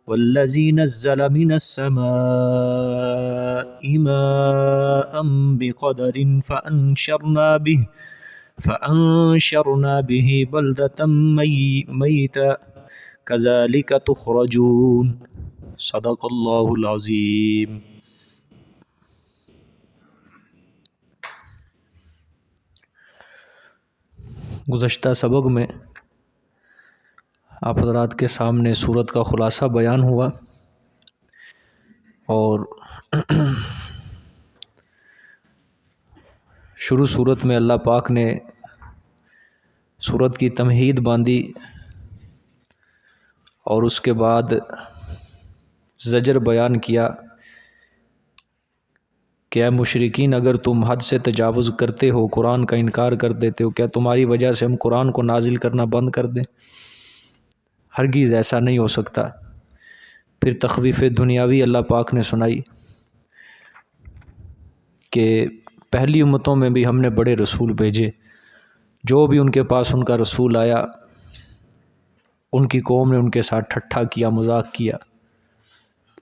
والذی نزل من السماء ماء بقدر فأنشرنا به بلدة میتا کذالک تخرجون۔ صدق اللہ العظیم۔ گزشتہ سبق میں آپ حضرات کے سامنے سورت کا خلاصہ بیان ہوا، اور شروع سورت میں اللہ پاک نے سورت کی تمہید باندھی، اور اس کے بعد زجر بیان کیا کہ اے مشرکین، اگر تم حد سے تجاوز کرتے ہو، قرآن کا انکار کر دیتے ہو، کیا تمہاری وجہ سے ہم قرآن کو نازل کرنا بند کر دیں؟ ہرگز ایسا نہیں ہو سکتا۔ پھر تخویف دنیاوی اللہ پاک نے سنائی کہ پہلی امتوں میں بھی ہم نے بڑے رسول بھیجے، جو بھی ان کے پاس ان کا رسول آیا ان کی قوم نے ان کے ساتھ ٹھٹھا کیا، مذاق کیا،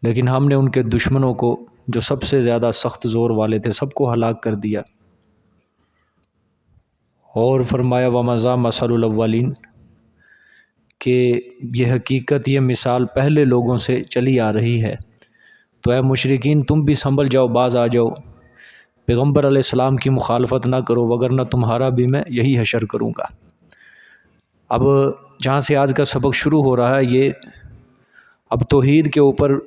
لیکن ہم نے ان کے دشمنوں کو جو سب سے زیادہ سخت زور والے تھے سب کو ہلاک کر دیا۔ اور فرمایا وَمَضَىٰ مَثَلُ الْأَوَّلِينَ، کہ یہ حقیقت، یہ مثال پہلے لوگوں سے چلی آ رہی ہے، تو اے مشرکین تم بھی سنبھل جاؤ، باز آ جاؤ، پیغمبر علیہ السلام کی مخالفت نہ کرو، وگرنہ تمہارا بھی میں یہی حشر کروں گا۔ اب جہاں سے آج کا سبق شروع ہو رہا ہے، یہ اب توحید کے اوپر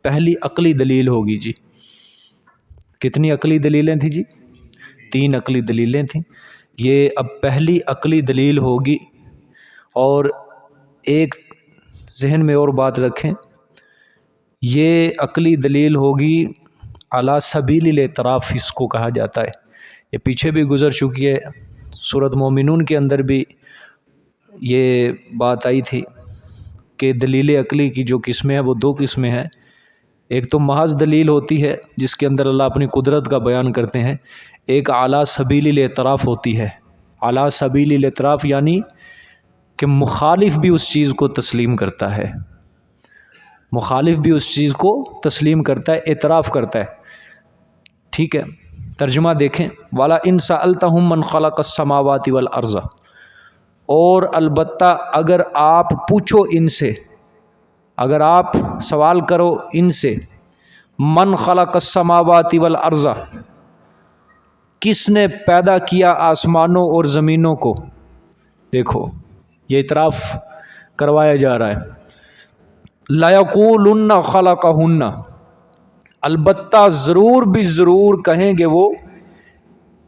پہلی عقلی دلیل ہوگی جی۔ کتنی عقلی دلیلیں تھیں جی؟ 3 عقلی دلیلیں تھیں۔ یہ اب پہلی عقلی دلیل ہوگی، اور ایک ذہن میں اور بات رکھیں، یہ عقلی دلیل ہوگی علی سبیل الاعتراف، اس کو کہا جاتا ہے۔ یہ پیچھے بھی گزر چکی ہے، سورۃ مومنون کے اندر بھی یہ بات آئی تھی کہ دلیل عقلی کی جو قسمیں ہیں وہ 2 قسمیں ہیں۔ ایک تو محض دلیل ہوتی ہے جس کے اندر اللہ اپنی قدرت کا بیان کرتے ہیں، ایک اعلیٰ سبیل الاعتراف ہوتی ہے۔ اعلیٰ سبیل الاعتراف یعنی کہ مخالف بھی اس چیز کو تسلیم کرتا ہے، مخالف بھی اس چیز کو تسلیم کرتا ہے، اعتراف کرتا ہے۔ ٹھیک ہے، ترجمہ دیکھیں، وَلَئِن سَأَلْتَهُم مَّن خَلَقَ السَّمَاوَاتِ وَالْأَرْضَ، اور البتہ اگر آپ پوچھو ان سے، اگر آپ سوال کرو ان سے، من خلق السماوات والارض، کس نے پیدا کیا آسمانوں اور زمینوں کو؟ دیکھو یہ اعتراف کروایا جا رہا ہے۔ لَيَقُولُنَّ خَلَقَهُنَّ، البتہ ضرور بھی ضرور کہیں گے وہ،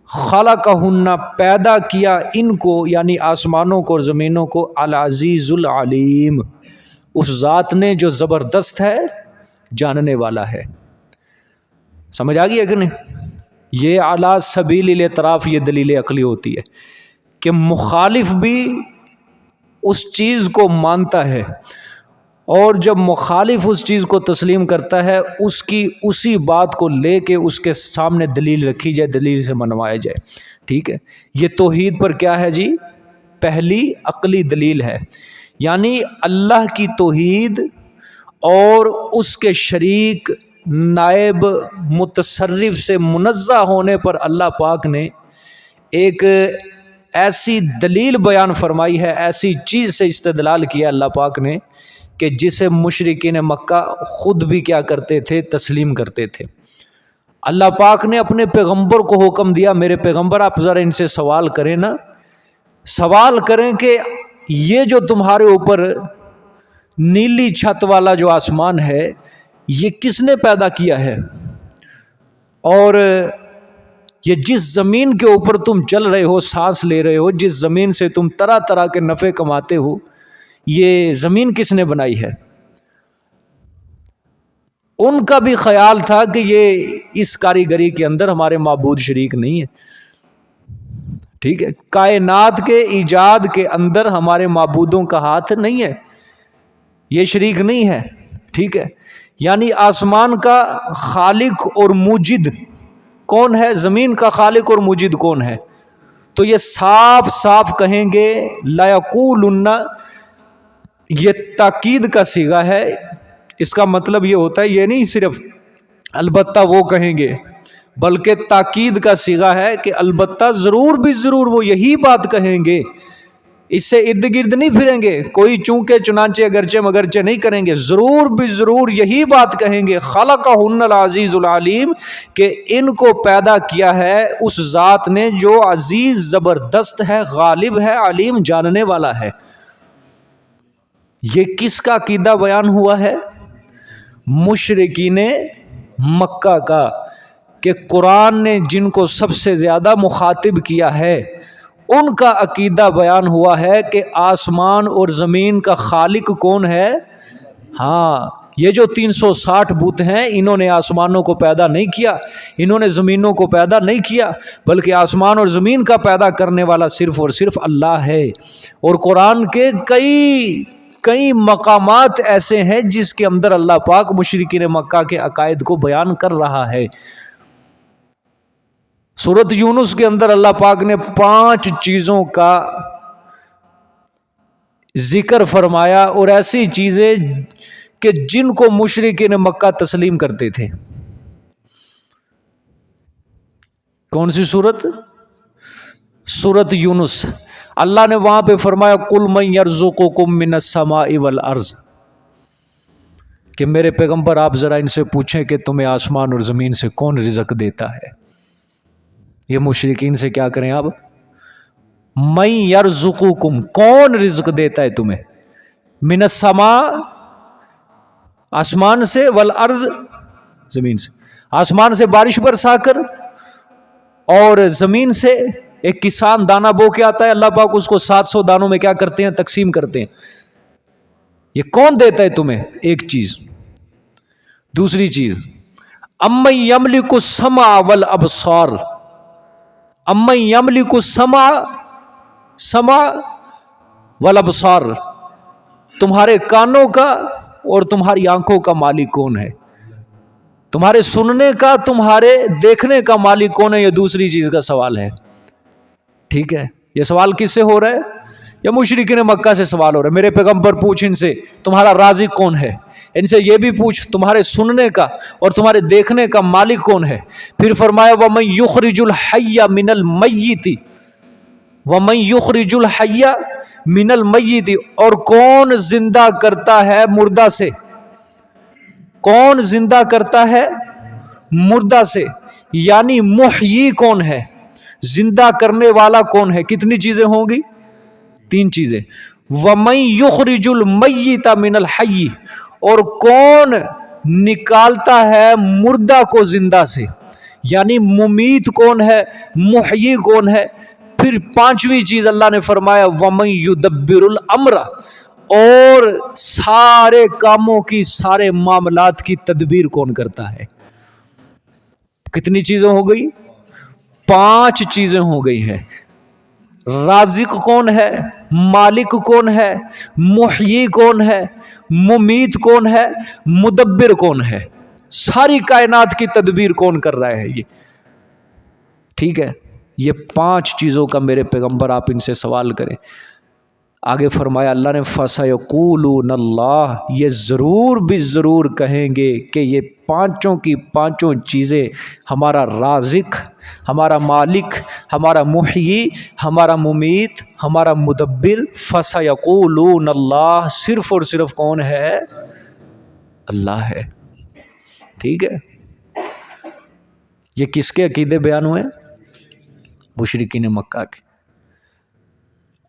خلقہن، پیدا کیا ان کو، یعنی آسمانوں کو اور زمینوں کو، العزیز العلیم، اس ذات نے جو زبردست ہے، جاننے والا ہے۔ سمجھ آ گئی ہے کہ نہیں؟ یہ اعلیٰ سبیل الاعتراف، یہ دلیل عقلی ہوتی ہے کہ مخالف بھی اس چیز کو مانتا ہے، اور جب مخالف اس چیز کو تسلیم کرتا ہے، اس کی اسی بات کو لے کے اس کے سامنے دلیل رکھی جائے، دلیل سے منوایا جائے۔ ٹھیک ہے، یہ توحید پر کیا ہے جی؟ پہلی عقلی دلیل ہے، یعنی اللہ کی توحید اور اس کے شریک، نائب، متصرف سے منزہ ہونے پر اللہ پاک نے ایک ایسی دلیل بیان فرمائی ہے، ایسی چیز سے استدلال کیا اللہ پاک نے کہ جسے مشرکین مکہ خود بھی کیا کرتے تھے؟ تسلیم کرتے تھے۔ اللہ پاک نے اپنے پیغمبر کو حکم دیا، میرے پیغمبر آپ ذرا ان سے سوال کریں نا، سوال کریں کہ یہ جو تمہارے اوپر نیلی چھت والا جو آسمان ہے، یہ کس نے پیدا کیا ہے؟ اور یہ جس زمین کے اوپر تم چل رہے ہو، سانس لے رہے ہو، جس زمین سے تم طرح طرح کے نفع کماتے ہو، یہ زمین کس نے بنائی ہے؟ ان کا بھی خیال تھا کہ یہ اس کاریگری کے اندر ہمارے معبود شریک نہیں ہے۔ ٹھیک ہے، کائنات کے ایجاد کے اندر ہمارے معبودوں کا ہاتھ نہیں ہے، یہ شریک نہیں ہے۔ ٹھیک ہے، یعنی آسمان کا خالق اور موجد کون ہے؟ زمین کا خالق اور موجد کون ہے؟ تو یہ صاف صاف کہیں گے، لا یقولن، یہ تاکید کا صیغہ ہے، اس کا مطلب یہ ہوتا ہے، یہ نہیں صرف البتہ وہ کہیں گے، بلکہ تاکید کا صیغہ ہے کہ البتہ ضرور بھی ضرور وہ یہی بات کہیں گے، اس سے ارد گرد نہیں پھریں گے، کوئی چونکہ چنانچہ اگرچہ مگرچہ نہیں کریں گے، ضرور بھی ضرور یہی بات کہیں گے، خلقہن العزیز العلیم، کہ ان کو پیدا کیا ہے اس ذات نے جو عزیز زبردست ہے، غالب ہے، علیم جاننے والا ہے۔ یہ کس کا عقیدہ بیان ہوا ہے؟ مشرکین مکہ کا، کہ قرآن نے جن کو سب سے زیادہ مخاطب کیا ہے ان کا عقیدہ بیان ہوا ہے کہ آسمان اور زمین کا خالق کون ہے۔ ہاں، یہ جو 360 بت ہیں، انہوں نے آسمانوں کو پیدا نہیں کیا، انہوں نے زمینوں کو پیدا نہیں کیا، بلکہ آسمان اور زمین کا پیدا کرنے والا صرف اور صرف اللہ ہے۔ اور قرآن کے کئی مقامات ایسے ہیں جس کے اندر اللہ پاک مشرکین مکہ کے عقائد کو بیان کر رہا ہے۔ سورۃ یونس کے اندر اللہ پاک نے 5 چیزوں کا ذکر فرمایا، اور ایسی چیزیں کہ جن کو مشرکین مکہ تسلیم کرتے تھے۔ کون سی سورت؟ سورۃ یونس۔ اللہ نے وہاں پہ فرمایا قُلْ مَن يَرْزُقُكُم مِّنَ السَّمَاءِ وَالْأَرْضِ، کہ میرے پیغمبر آپ ذرا ان سے پوچھیں کہ تمہیں آسمان اور زمین سے کون رزق دیتا ہے۔ یہ مشرکین سے کیا کریں اب؟ مَن يَرْزُقُكُم، کون رزق دیتا ہے تمہیں؟ مِنَ السَّمَاء، آسمان سے، وَالْأَرْضِ، زمین سے۔ آسمان سے بارش برسا کر، اور زمین سے ایک کسان دانہ بو کے آتا ہے، اللہ پاک اس کو 700 دانوں میں کیا کرتے ہیں؟ تقسیم کرتے ہیں۔ یہ کون دیتا ہے تمہیں؟ ایک چیز۔ دوسری چیز، اَمَّن يَمْلِكُ السَّمْعَ وَالْأَبْصَارَ، اَمَّن يَمْلِكُ السَّمْعَ وَالْأَبْصَارَ، تمہارے کانوں کا اور تمہاری آنکھوں کا مالک کون ہے؟ تمہارے سننے کا، تمہارے دیکھنے کا مالک کون ہے؟ یہ دوسری چیز کا سوال ہے۔ ٹھیک ہے، یہ سوال کس سے ہو رہا ہے؟ یہ مشرکین مکہ سے سوال ہو رہا ہے۔ میرے پیغمبر پوچھ ان سے تمہارا رازق کون ہے، ان سے یہ بھی پوچھ تمہارے سننے کا اور تمہارے دیکھنے کا مالک کون ہے۔ پھر فرمایا وَمَن يُخْرِجُ الْحَيَّ مِنَ الْمَيِّتِ، وَمَن يُخْرِجُ الْحَيَّ مِنَ الْمَيِّتِ، اور کون زندہ کرتا ہے مردہ سے؟ کون زندہ کرتا ہے مردہ سے؟ یعنی محیی کون ہے، زندہ کرنے والا کون ہے؟ کتنی چیزیں ہوں گی؟ 3 چیزیں۔ وَمَن يُخْرِجُ الْمَيِّتَ مِنَ الْحَيِّ، اور کون نکالتا ہے مردہ کو زندہ سے، یعنی ممیت کون ہے، محیی کون ہے۔ پھر 5ویں چیز اللہ نے فرمایا وَمَن يُدَبِّرُ الْأَمْرَ، اور سارے کاموں کی، سارے معاملات کی تدبیر کون کرتا ہے۔ کتنی چیزیں ہو گئی؟ 5 چیزیں ہو گئی ہیں۔ رازق کون ہے، مالک کون ہے، محیی کون ہے، ممیت کون ہے، مدبر کون ہے، ساری کائنات کی تدبیر کون کر رہا ہے یہ۔ ٹھیک ہے، یہ 5 چیزوں کا میرے پیغمبر آپ ان سے سوال کریں۔ آگے فرمایا اللہ نے فَسَيَقُولُونَ اللَّهُ، یہ ضرور بھی ضرور کہیں گے کہ یہ 5 کی 5 چیزیں، ہمارا رازق، ہمارا مالک، ہمارا محیی، ہمارا ممیت، ہمارا مدبر، فَسَيَقُولُونَ اللَّهُ، صرف اور صرف کون ہے؟ اللہ ہے۔ ٹھیک ہے، یہ کس کے عقیدے بیان ہوئے؟ مشرکین مکہ کے۔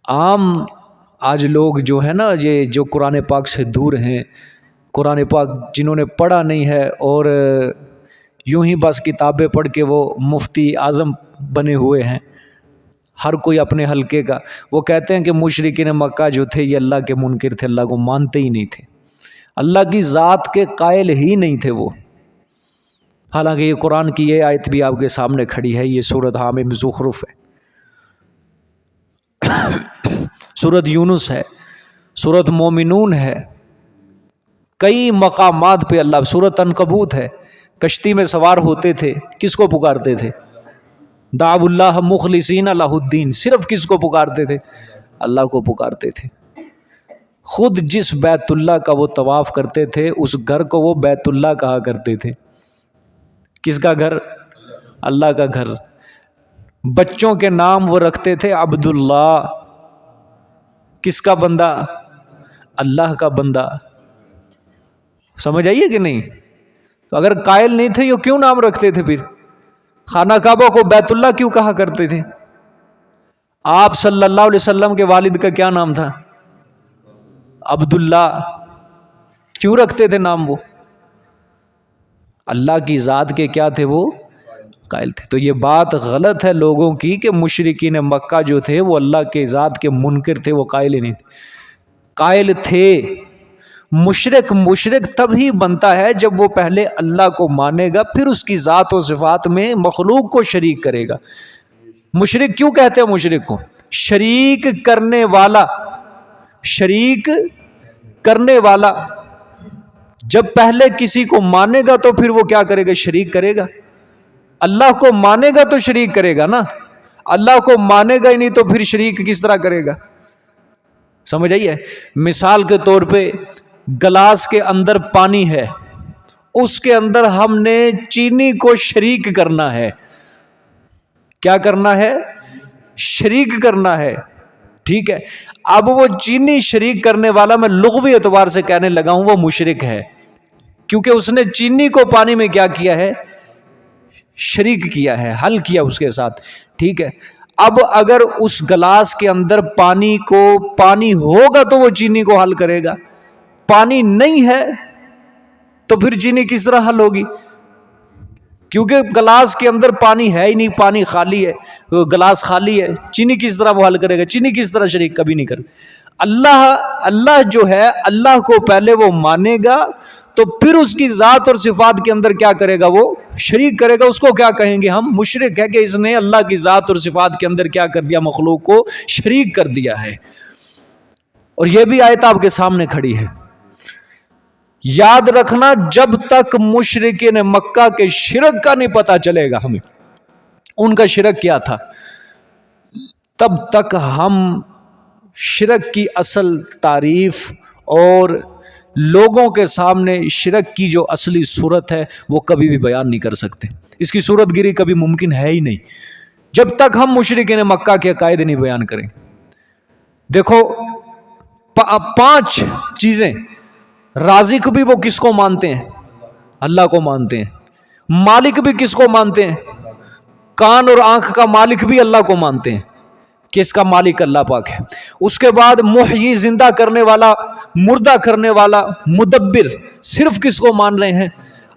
عام آج لوگ جو ہے نا، یہ جو قرآن پاک سے دور ہیں، قرآن پاک جنہوں نے پڑھا نہیں ہے اور یوں ہی بس کتابیں پڑھ کے وہ مفتی اعظم بنے ہوئے ہیں، ہر کوئی اپنے حلقے کا، وہ کہتے ہیں کہ مشرکین مکہ جو تھے یہ اللہ کے منکر تھے، اللہ کو مانتے ہی نہیں تھے، اللہ کی ذات کے قائل ہی نہیں تھے وہ۔ حالانکہ یہ قرآن کی یہ آیت بھی آپ کے سامنے کھڑی ہے، یہ سورۃ حامیم زخرف ہے، سورۃ یونس ہے، سورۃ مومنون ہے، کئی مقامات پہ اللہ، سورۃ عنکبوت ہے، کشتی میں سوار ہوتے تھے، کس کو پکارتے تھے؟ دعوا اللہ مخلصین لہ الدین، صرف کس کو پکارتے تھے؟ اللہ کو پکارتے تھے۔ خود جس بیت اللہ کا وہ طواف کرتے تھے اس گھر کو وہ بیت اللہ کہا کرتے تھے. کس کا گھر؟ اللہ کا گھر. بچوں کے نام وہ رکھتے تھے عبداللہ. کس کا بندہ؟ اللہ کا بندہ. سمجھ آئیے کہ نہیں؟ تو اگر قائل نہیں تھے یہ کیوں نام رکھتے تھے؟ پھر خانہ کعبہ کو بیت اللہ کیوں کہا کرتے تھے؟ آپ صلی اللہ علیہ وسلم کے والد کا کیا نام تھا؟ عبداللہ. کیوں رکھتے تھے نام؟ وہ اللہ کی ذات کے کیا تھے؟ وہ قائل تھے. تو یہ بات غلط ہے لوگوں کی کہ مشرکین مکہ جو تھے وہ اللہ کے ذات کے منکر تھے، وہ قائل ہی نہیں تھے. قائل تھے. مشرک تب ہی بنتا ہے جب وہ پہلے اللہ کو مانے گا، پھر اس کی ذات و صفات میں مخلوق کو شریک کرے گا. مشرک کیوں کہتے ہیں مشرک کو؟ شریک کرنے والا. شریک کرنے والا. جب پہلے کسی کو مانے گا تو پھر وہ کیا کرے گا؟ شریک کرے گا. اللہ کو مانے گا تو شریک کرے گا نا. اللہ کو مانے گا ہی نہیں تو پھر شریک کس طرح کرے گا؟ سمجھ آئیے؟ مثال کے طور پہ گلاس کے اندر پانی ہے، اس کے اندر ہم نے چینی کو شریک کرنا ہے. کیا کرنا ہے؟ شریک کرنا ہے. ٹھیک ہے. اب وہ چینی شریک کرنے والا میں لغوی اعتبار سے کہنے لگا ہوں وہ مشرک ہے، کیونکہ اس نے چینی کو پانی میں کیا کیا ہے؟ شریک کیا ہے، حل کیا اس کے ساتھ. ٹھیک ہے. اب اگر اس گلاس کے اندر پانی ہوگا تو وہ چینی کو حل کرے گا. پانی نہیں ہے تو پھر چینی کس طرح حل ہوگی؟ کیونکہ گلاس کے اندر پانی ہے ہی نہیں، پانی خالی ہے، گلاس خالی ہے. چینی کس طرح وہ حل کرے گا؟ چینی کس طرح شریک کبھی نہیں کرے. اللہ جو ہے، اللہ کو پہلے وہ مانے گا تو پھر اس کی ذات اور صفات کے اندر کیا کرے گا؟ وہ شریک کرے گا. اس کو کیا کہیں گے ہم؟ مشرک ہے کہ اس نے اللہ کی ذات اور صفات کے اندر کیا کر دیا؟ مخلوق کو شریک کر دیا ہے. اور یہ بھی آیت آپ کے سامنے کھڑی ہے. یاد رکھنا جب تک مشرکین مکہ کے شرک کا نہیں پتا چلے گا ہمیں، ان کا شرک کیا تھا، تب تک ہم شرک کی اصل تعریف اور لوگوں کے سامنے شرک کی جو اصلی صورت ہے وہ کبھی بھی بیان نہیں کر سکتے. اس کی صورت گیری کبھی ممکن ہے ہی نہیں جب تک ہم مشرکین مکہ کے عقائد نہیں بیان کریں. دیکھو 5 چیزیں. رازق بھی وہ کس کو مانتے ہیں؟ اللہ کو مانتے ہیں. مالک بھی کس کو مانتے ہیں؟ کان اور آنکھ کا مالک بھی اللہ کو مانتے ہیں کہ اس کا مالک اللہ پاک ہے. اس کے بعد محیی، زندہ کرنے والا، مردہ کرنے والا، مدبر، صرف کس کو مان رہے ہیں؟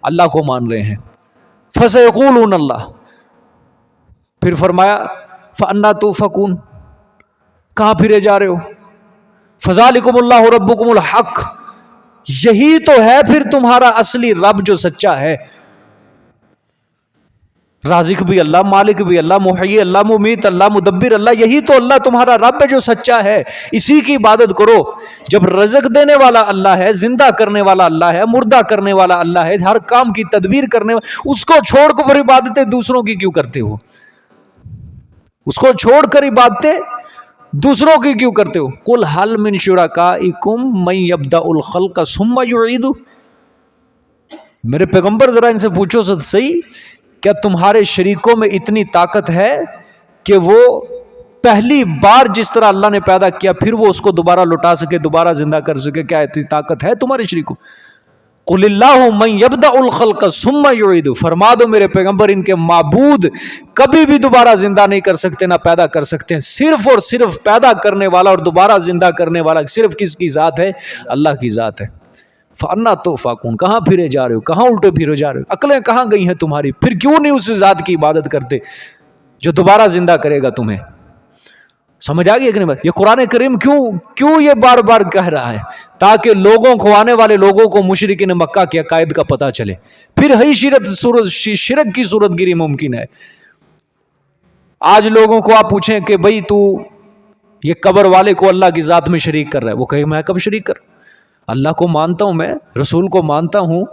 اللہ کو مان رہے ہیں. فَسَيَقُولُونَ اللہ. پھر فرمایا فَأَنَّىٰ تُؤْفَكُونَ، کہاں پھرے جا رہے ہو؟ فَذَلِكُمُ اللَّهُ رَبُّكُمُ الْحَقُّ، یہی تو ہے پھر تمہارا اصلی رب جو سچا ہے. رازق بھی اللہ، مالک بھی اللہ، محیی اللہ، ممیت اللہ، مدبر اللہ، یہی تو اللہ تمہارا رب ہے جو سچا ہے. اسی کی عبادت کرو. جب رزق دینے والا اللہ ہے، زندہ کرنے والا اللہ ہے، مردہ کرنے والا اللہ ہے، ہر کام کی تدبیر کرنے والا، اس کو چھوڑ کر پھر عبادتیں دوسروں کی کیوں کرتے ہو؟ اس کو چھوڑ کر عبادتیں دوسروں کی کیوں کرتے ہو؟ قُلْ هَلْ مِن شُرَكَائِكُم مَّن يَبْدَأُ الْخَلْقَ ثُمَّ يُعِيدُهُ. میرے پیغمبر ذرا ان سے پوچھو صحیح، کیا تمہارے شریکوں میں اتنی طاقت ہے کہ وہ پہلی بار جس طرح اللہ نے پیدا کیا پھر وہ اس کو دوبارہ لوٹا سکے، دوبارہ زندہ کر سکے؟ کیا اتنی طاقت ہے تمہارے شریکوں؟ قُلِ اللَّهُ مَن يَبْدَأُ الْخَلْقَ ثُمَّ يُعِيدُهُ. فرما دو میرے پیغمبر ان کے معبود کبھی بھی دوبارہ زندہ نہیں کر سکتے، نہ پیدا کر سکتے ہیں. صرف اور صرف پیدا کرنے والا اور دوبارہ زندہ کرنے والا صرف کس کی ذات ہے؟ اللہ کی ذات ہے. فَأَنَّىٰ تُؤْفَكُونَ، کہاں پھرے جا رہے ہو؟ کہاں الٹے پھرے جا رہے ہو؟ عقلیں کہاں گئی ہیں تمہاری؟ پھر کیوں نہیں اس ذات کی عبادت کرتے جو دوبارہ زندہ کرے گا تمہیں؟ سمجھ آ گئی کہ نہیں؟ یہ قرآن کریم کیوں یہ بار بار کہہ رہا ہے؟ تاکہ لوگوں کو، آنے والے لوگوں کو مشرکین مکہ کے عقائد کا پتہ چلے. پھر ہی شرک کی صورت گیری ممکن ہے. آج لوگوں کو آپ پوچھیں کہ بھئی تو یہ قبر والے کو اللہ کی ذات میں شریک کر رہا ہے، وہ کہے میں کب شریک کر؟ اللہ کو مانتا ہوں، میں رسول کو مانتا ہوں،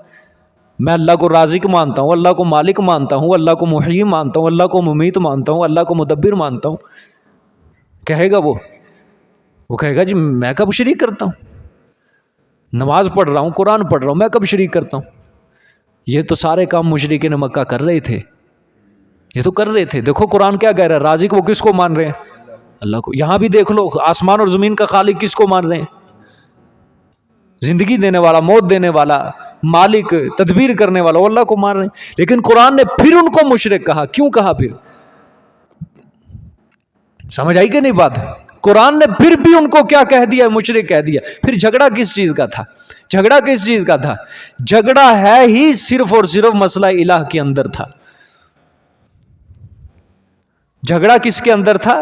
میں اللہ کو رازق مانتا ہوں، اللہ کو مالک مانتا ہوں، اللہ کو محیی مانتا ہوں، اللہ کو ممیت مانتا ہوں، اللہ کو مدبر مانتا ہوں. کہے گا وہ کہے گا جی میں کب شریک کرتا ہوں؟ نماز پڑھ رہا ہوں، قرآن پڑھ رہا ہوں، میں کب شریک کرتا ہوں؟ یہ تو سارے کام مشرکین مکہ کر رہے تھے، یہ تو کر رہے تھے۔ دیکھو قرآن کیا کہہ رہا ہے، رازق وہ کس کو مان رہے ہیں؟ اللہ کو۔ یہاں بھی دیکھ لو، آسمان اور زمین کا خالق کس کو مان رہے ہیں؟ زندگی دینے والا، موت دینے والا، مالک، تدبیر کرنے والا، وہ اللہ کو مان رہے ہیں۔ لیکن قرآن نے پھر ان کو مشرک کہا۔ کیوں کہا پھر؟ سمجھ آئی کہ نہیں بات؟ قرآن نے پھر بھی ان کو کیا کہہ دیا؟ مشرک کہہ دیا۔ پھر جھگڑا کس چیز کا تھا؟ جھگڑا کس چیز کا تھا؟ جھگڑا ہے ہی صرف اور صرف مسئلہ الہ کے اندر تھا۔ جھگڑا کس کے اندر تھا؟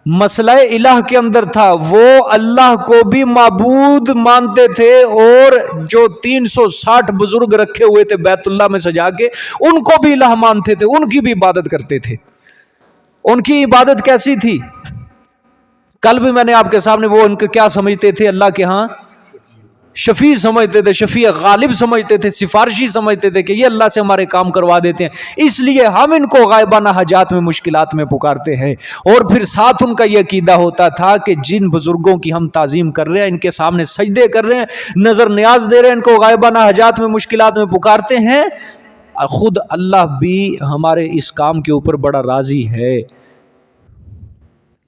مسئلہ الہ کے اندر تھا۔ وہ اللہ کو بھی معبود مانتے تھے، اور جو 360 بزرگ رکھے ہوئے تھے بیت اللہ میں سجا کے، ان کو بھی الہ مانتے تھے، ان کی بھی عبادت کرتے تھے۔ ان کی عبادت کیسی تھی؟ کل بھی میں نے آپ کے سامنے، وہ ان کو کیا سمجھتے تھے؟ اللہ کے ہاں شفیع سمجھتے تھے، شفیع غالب سمجھتے تھے، سفارشی سمجھتے تھے کہ یہ اللہ سے ہمارے کام کروا دیتے ہیں، اس لیے ہم ان کو غائبانہ حاجات میں، مشکلات میں پکارتے ہیں۔ اور پھر ساتھ ان کا یہ عقیدہ ہوتا تھا کہ جن بزرگوں کی ہم تعظیم کر رہے ہیں، ان کے سامنے سجدے کر رہے ہیں، نظر نیاز دے رہے ہیں، ان کو غائبانہ حاجات میں، مشکلات میں پکارتے ہیں، خود اللہ بھی ہمارے اس کام کے اوپر بڑا راضی ہے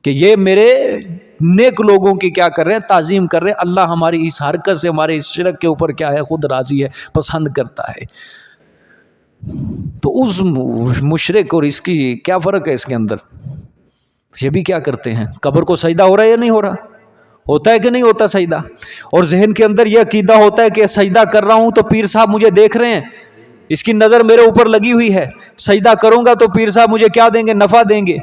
کہ یہ میرے نیک لوگوں کی کیا کر رہے ہیں؟ تعظیم کر رہے ہیں۔ اللہ ہماری اس حرکت سے، ہمارے اس شرک کے اوپر کیا ہے؟ خود راضی ہے، پسند کرتا ہے۔ تو اس مشرک اور اس کی کیا فرق ہے اس کے اندر؟ یہ بھی کیا کرتے ہیں؟ قبر کو سجدہ ہو رہا ہے یا نہیں ہو رہا؟ ہوتا ہے کہ نہیں ہوتا سجدہ؟ اور ذہن کے اندر یہ عقیدہ ہوتا ہے کہ سجدہ کر رہا ہوں تو پیر صاحب مجھے دیکھ رہے ہیں، اس کی نظر میرے اوپر لگی ہوئی ہے، سجدہ کروں گا تو پیر صاحب مجھے کیا دیں گے؟ نفع دیں گے۔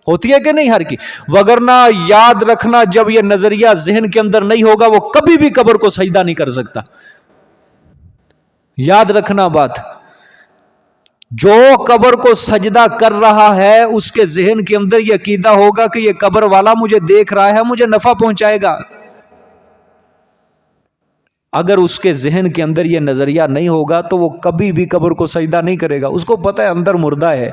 ہوتی ہے کہ نہیں ہر کی؟ وگرنہ یاد رکھنا، جب یہ نظریہ ذہن کے اندر نہیں ہوگا، وہ کبھی بھی قبر کو سجدہ نہیں کر سکتا۔ یاد رکھنا بات، جو قبر کو سجدہ کر رہا ہے اس کے ذہن کے اندر یہ عقیدہ ہوگا کہ یہ قبر والا مجھے دیکھ رہا ہے، مجھے نفع پہنچائے گا۔ اگر اس کے ذہن کے اندر یہ نظریہ نہیں ہوگا تو وہ کبھی بھی قبر کو سجدہ نہیں کرے گا۔ اس کو پتہ ہے اندر مردہ ہے،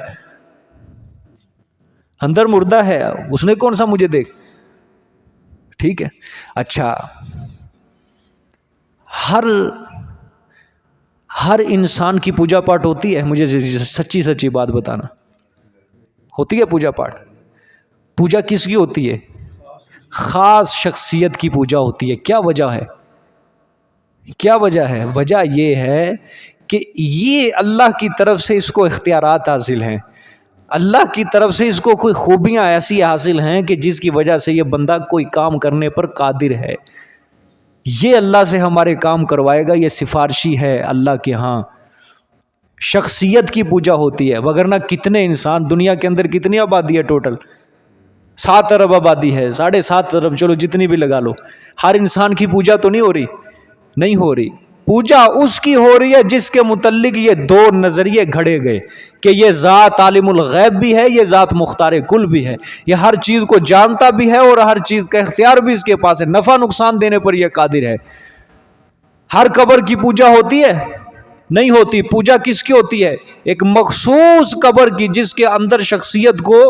اندر مردہ ہے، اس نے کون سا مجھے دیکھ۔ ٹھیک ہے، اچھا، ہر انسان کی پوجا پاٹ ہوتی ہے؟ مجھے سچی سچی بات بتانا، ہوتی ہے پوجا پاٹ؟ پوجا کس کی ہوتی ہے؟ خاص شخصیت کی پوجا ہوتی ہے۔ کیا وجہ ہے؟ کیا وجہ ہے؟ وجہ یہ ہے کہ یہ اللہ کی طرف سے اس کو اختیارات حاصل ہیں، اللہ کی طرف سے اس کو کوئی خوبیاں ایسی حاصل ہیں کہ جس کی وجہ سے یہ بندہ کوئی کام کرنے پر قادر ہے، یہ اللہ سے ہمارے کام کروائے گا، یہ سفارشی ہے اللہ کے ہاں۔ شخصیت کی پوجا ہوتی ہے، وگرنہ کتنے انسان دنیا کے اندر، کتنی آبادی ہے ٹوٹل؟ 7 ارب آبادی ہے، 7.5 ارب، چلو جتنی بھی لگا لو، ہر انسان کی پوجا تو نہیں ہو رہی؟ نہیں ہو رہی۔ پوجا اس کی ہو رہی ہے جس کے متعلق یہ 2 نظریے گھڑے گئے کہ یہ ذات عالم الغیب بھی ہے، یہ ذات مختار کل بھی ہے، یہ ہر چیز کو جانتا بھی ہے اور ہر چیز کا اختیار بھی اس کے پاس ہے، نفع نقصان دینے پر یہ قادر ہے۔ ہر قبر کی پوجا ہوتی ہے؟ نہیں ہوتی۔ پوجا کس کی ہوتی ہے؟ ایک مخصوص قبر کی، جس کے اندر شخصیت کو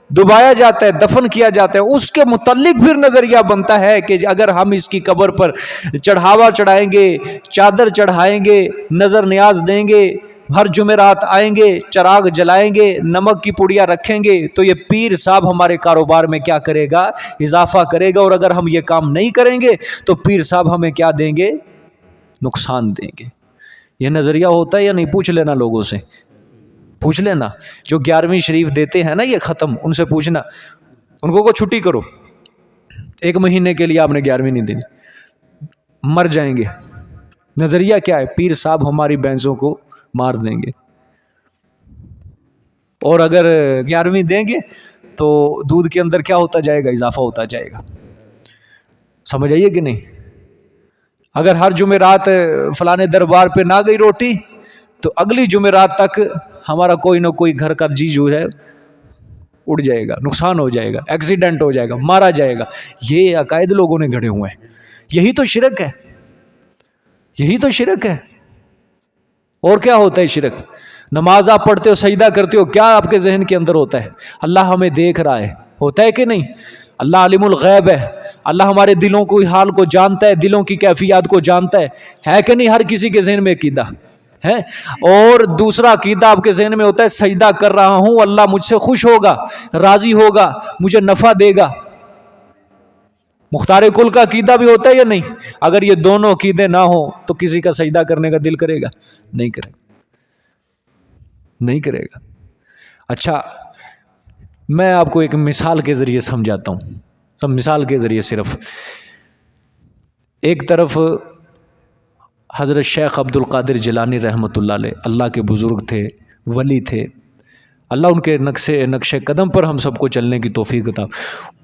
دبایا جاتا ہے، دفن کیا جاتا ہے، اس کے متعلق پھر نظریہ بنتا ہے کہ اگر ہم اس کی قبر پر چڑھاوا چڑھائیں گے، چادر چڑھائیں گے، نظر نیاز دیں گے، ہر جمعرات آئیں گے، چراغ جلائیں گے، نمک کی پڑیاں رکھیں گے، تو یہ پیر صاحب ہمارے کاروبار میں کیا کرے گا؟ اضافہ کرے گا، اور اگر ہم یہ کام نہیں کریں گے تو پیر صاحب ہمیں کیا دیں گے؟ نقصان دیں گے۔ یہ نظریہ ہوتا ہے یا نہیں؟ پوچھ لینا لوگوں سے، پوچھ لینا جو 11ویں شریف دیتے ہیں نا یہ ختم، ان سے پوچھنا، ان کو چھٹی کرو، 1 مہینے کے لیے آپ نے 11ویں نہیں دینی، مر جائیں گے۔ نظریہ کیا ہے؟ پیر صاحب ہماری بھینسوں کو مار دیں گے، اور اگر 11ویں دیں گے تو دودھ کے اندر کیا ہوتا جائے گا؟ اضافہ ہوتا جائے گا۔ سمجھ آئیے کہ نہیں؟ اگر ہر جمعرات فلانے دربار پہ نہ گئی روٹی تو اگلی جمعرات تک ہمارا کوئی نہ کوئی گھر کا جی جو ہے اڑ جائے گا، نقصان ہو جائے گا، ایکسیڈنٹ ہو جائے گا، مارا جائے گا۔ یہ عقائد لوگوں نے گھڑے ہوئے ہیں، یہی تو شرک ہے، یہی تو شرک ہے۔ اور کیا ہوتا ہے شرک؟ نماز آپ پڑھتے ہو، سجدہ کرتے ہو، کیا آپ کے ذہن کے اندر ہوتا ہے؟ اللہ ہمیں دیکھ رہا ہے، ہوتا ہے کہ نہیں؟ اللہ عالم الغیب ہے، اللہ ہمارے دلوں کو حال کو جانتا ہے، دلوں کی کیفیات کو جانتا ہے کہ نہیں؟ ہر کسی کے ذہن میں عقیدہ ہے۔ اور دوسرا عقیدہ آپ کے ذہن میں ہوتا ہے سجدہ کر رہا ہوں، اللہ مجھ سے خوش ہوگا، راضی ہوگا، مجھے نفع دے گا۔ مختار کل کا عقیدہ بھی ہوتا ہے یا نہیں؟ اگر یہ دونوں عقیدے نہ ہوں تو کسی کا سجدہ کرنے کا دل کرے گا؟ نہیں کرے گا، نہیں کرے گا۔ اچھا، میں آپ کو ایک مثال کے ذریعے سمجھاتا ہوں، تو مثال کے ذریعے صرف ایک طرف حضرت شیخ عبد القادر جیلانی رحمۃ اللہ علیہ، اللہ کے بزرگ تھے، ولی تھے، اللہ ان کے نقش قدم پر ہم سب کو چلنے کی توفیق عطا۔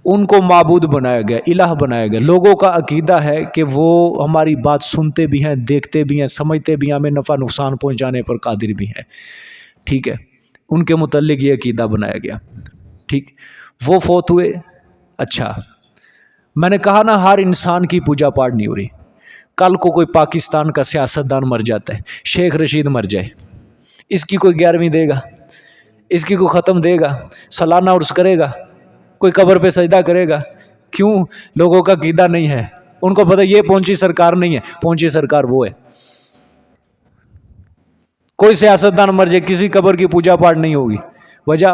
ان کو معبود بنایا گیا، الہ بنایا گیا۔ لوگوں کا عقیدہ ہے کہ وہ ہماری بات سنتے بھی ہیں، دیکھتے بھی ہیں، سمجھتے بھی ہیں، ہمیں نفع نقصان پہنچانے پر قادر بھی ہیں، ٹھیک ہے؟ ان کے متعلق یہ عقیدہ بنایا گیا، ٹھیک؟ وہ فوت ہوئے۔ اچھا، میں نے کہا نا ہر انسان کی پوجا پاٹ نہیں ہو رہی۔ کل کو کوئی پاکستان کا سیاستدان مر جاتا ہے، شیخ رشید مر جائے، اس کی کوئی 11ویں دے گا؟ اس کی کوئی ختم دے گا؟ سالانہ عرس کرے گا؟ کوئی قبر پہ سجدہ کرے گا؟ کیوں؟ لوگوں کا عقیدہ نہیں ہے، ان کو پتہ یہ پہنچی سرکار نہیں ہے، پہنچی سرکار وہ ہے۔ کوئی سیاستدان مر جائے، کسی قبر کی پوجا پاٹ نہیں ہوگی، وجہ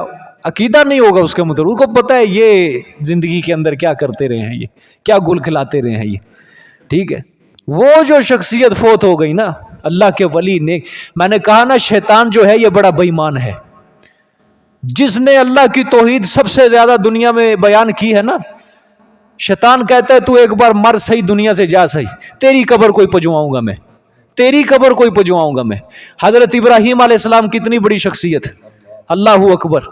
عقیدہ نہیں ہوگا اس کے مطلب۔ ان کو پتہ ہے یہ زندگی کے اندر کیا کرتے رہے ہیں، یہ کیا گل کھلاتے رہے ہیں، یہ ٹھیک ہے۔ وہ جو شخصیت فوت ہو گئی نا، اللہ کے ولی نیک، میں نے کہا نا شیطان جو ہے یہ بڑا بے ایمان ہے، جس نے اللہ کی توحید سب سے زیادہ دنیا میں بیان کی ہے نا، شیطان کہتا ہے تو ایک بار مر صحیح، دنیا سے جا صحیح، تیری قبر کوئی پجواؤں گا میں، تیری قبر کوئی پجواؤں گا میں۔ حضرت ابراہیم علیہ السلام کتنی بڑی شخصیت، اللہ اکبر،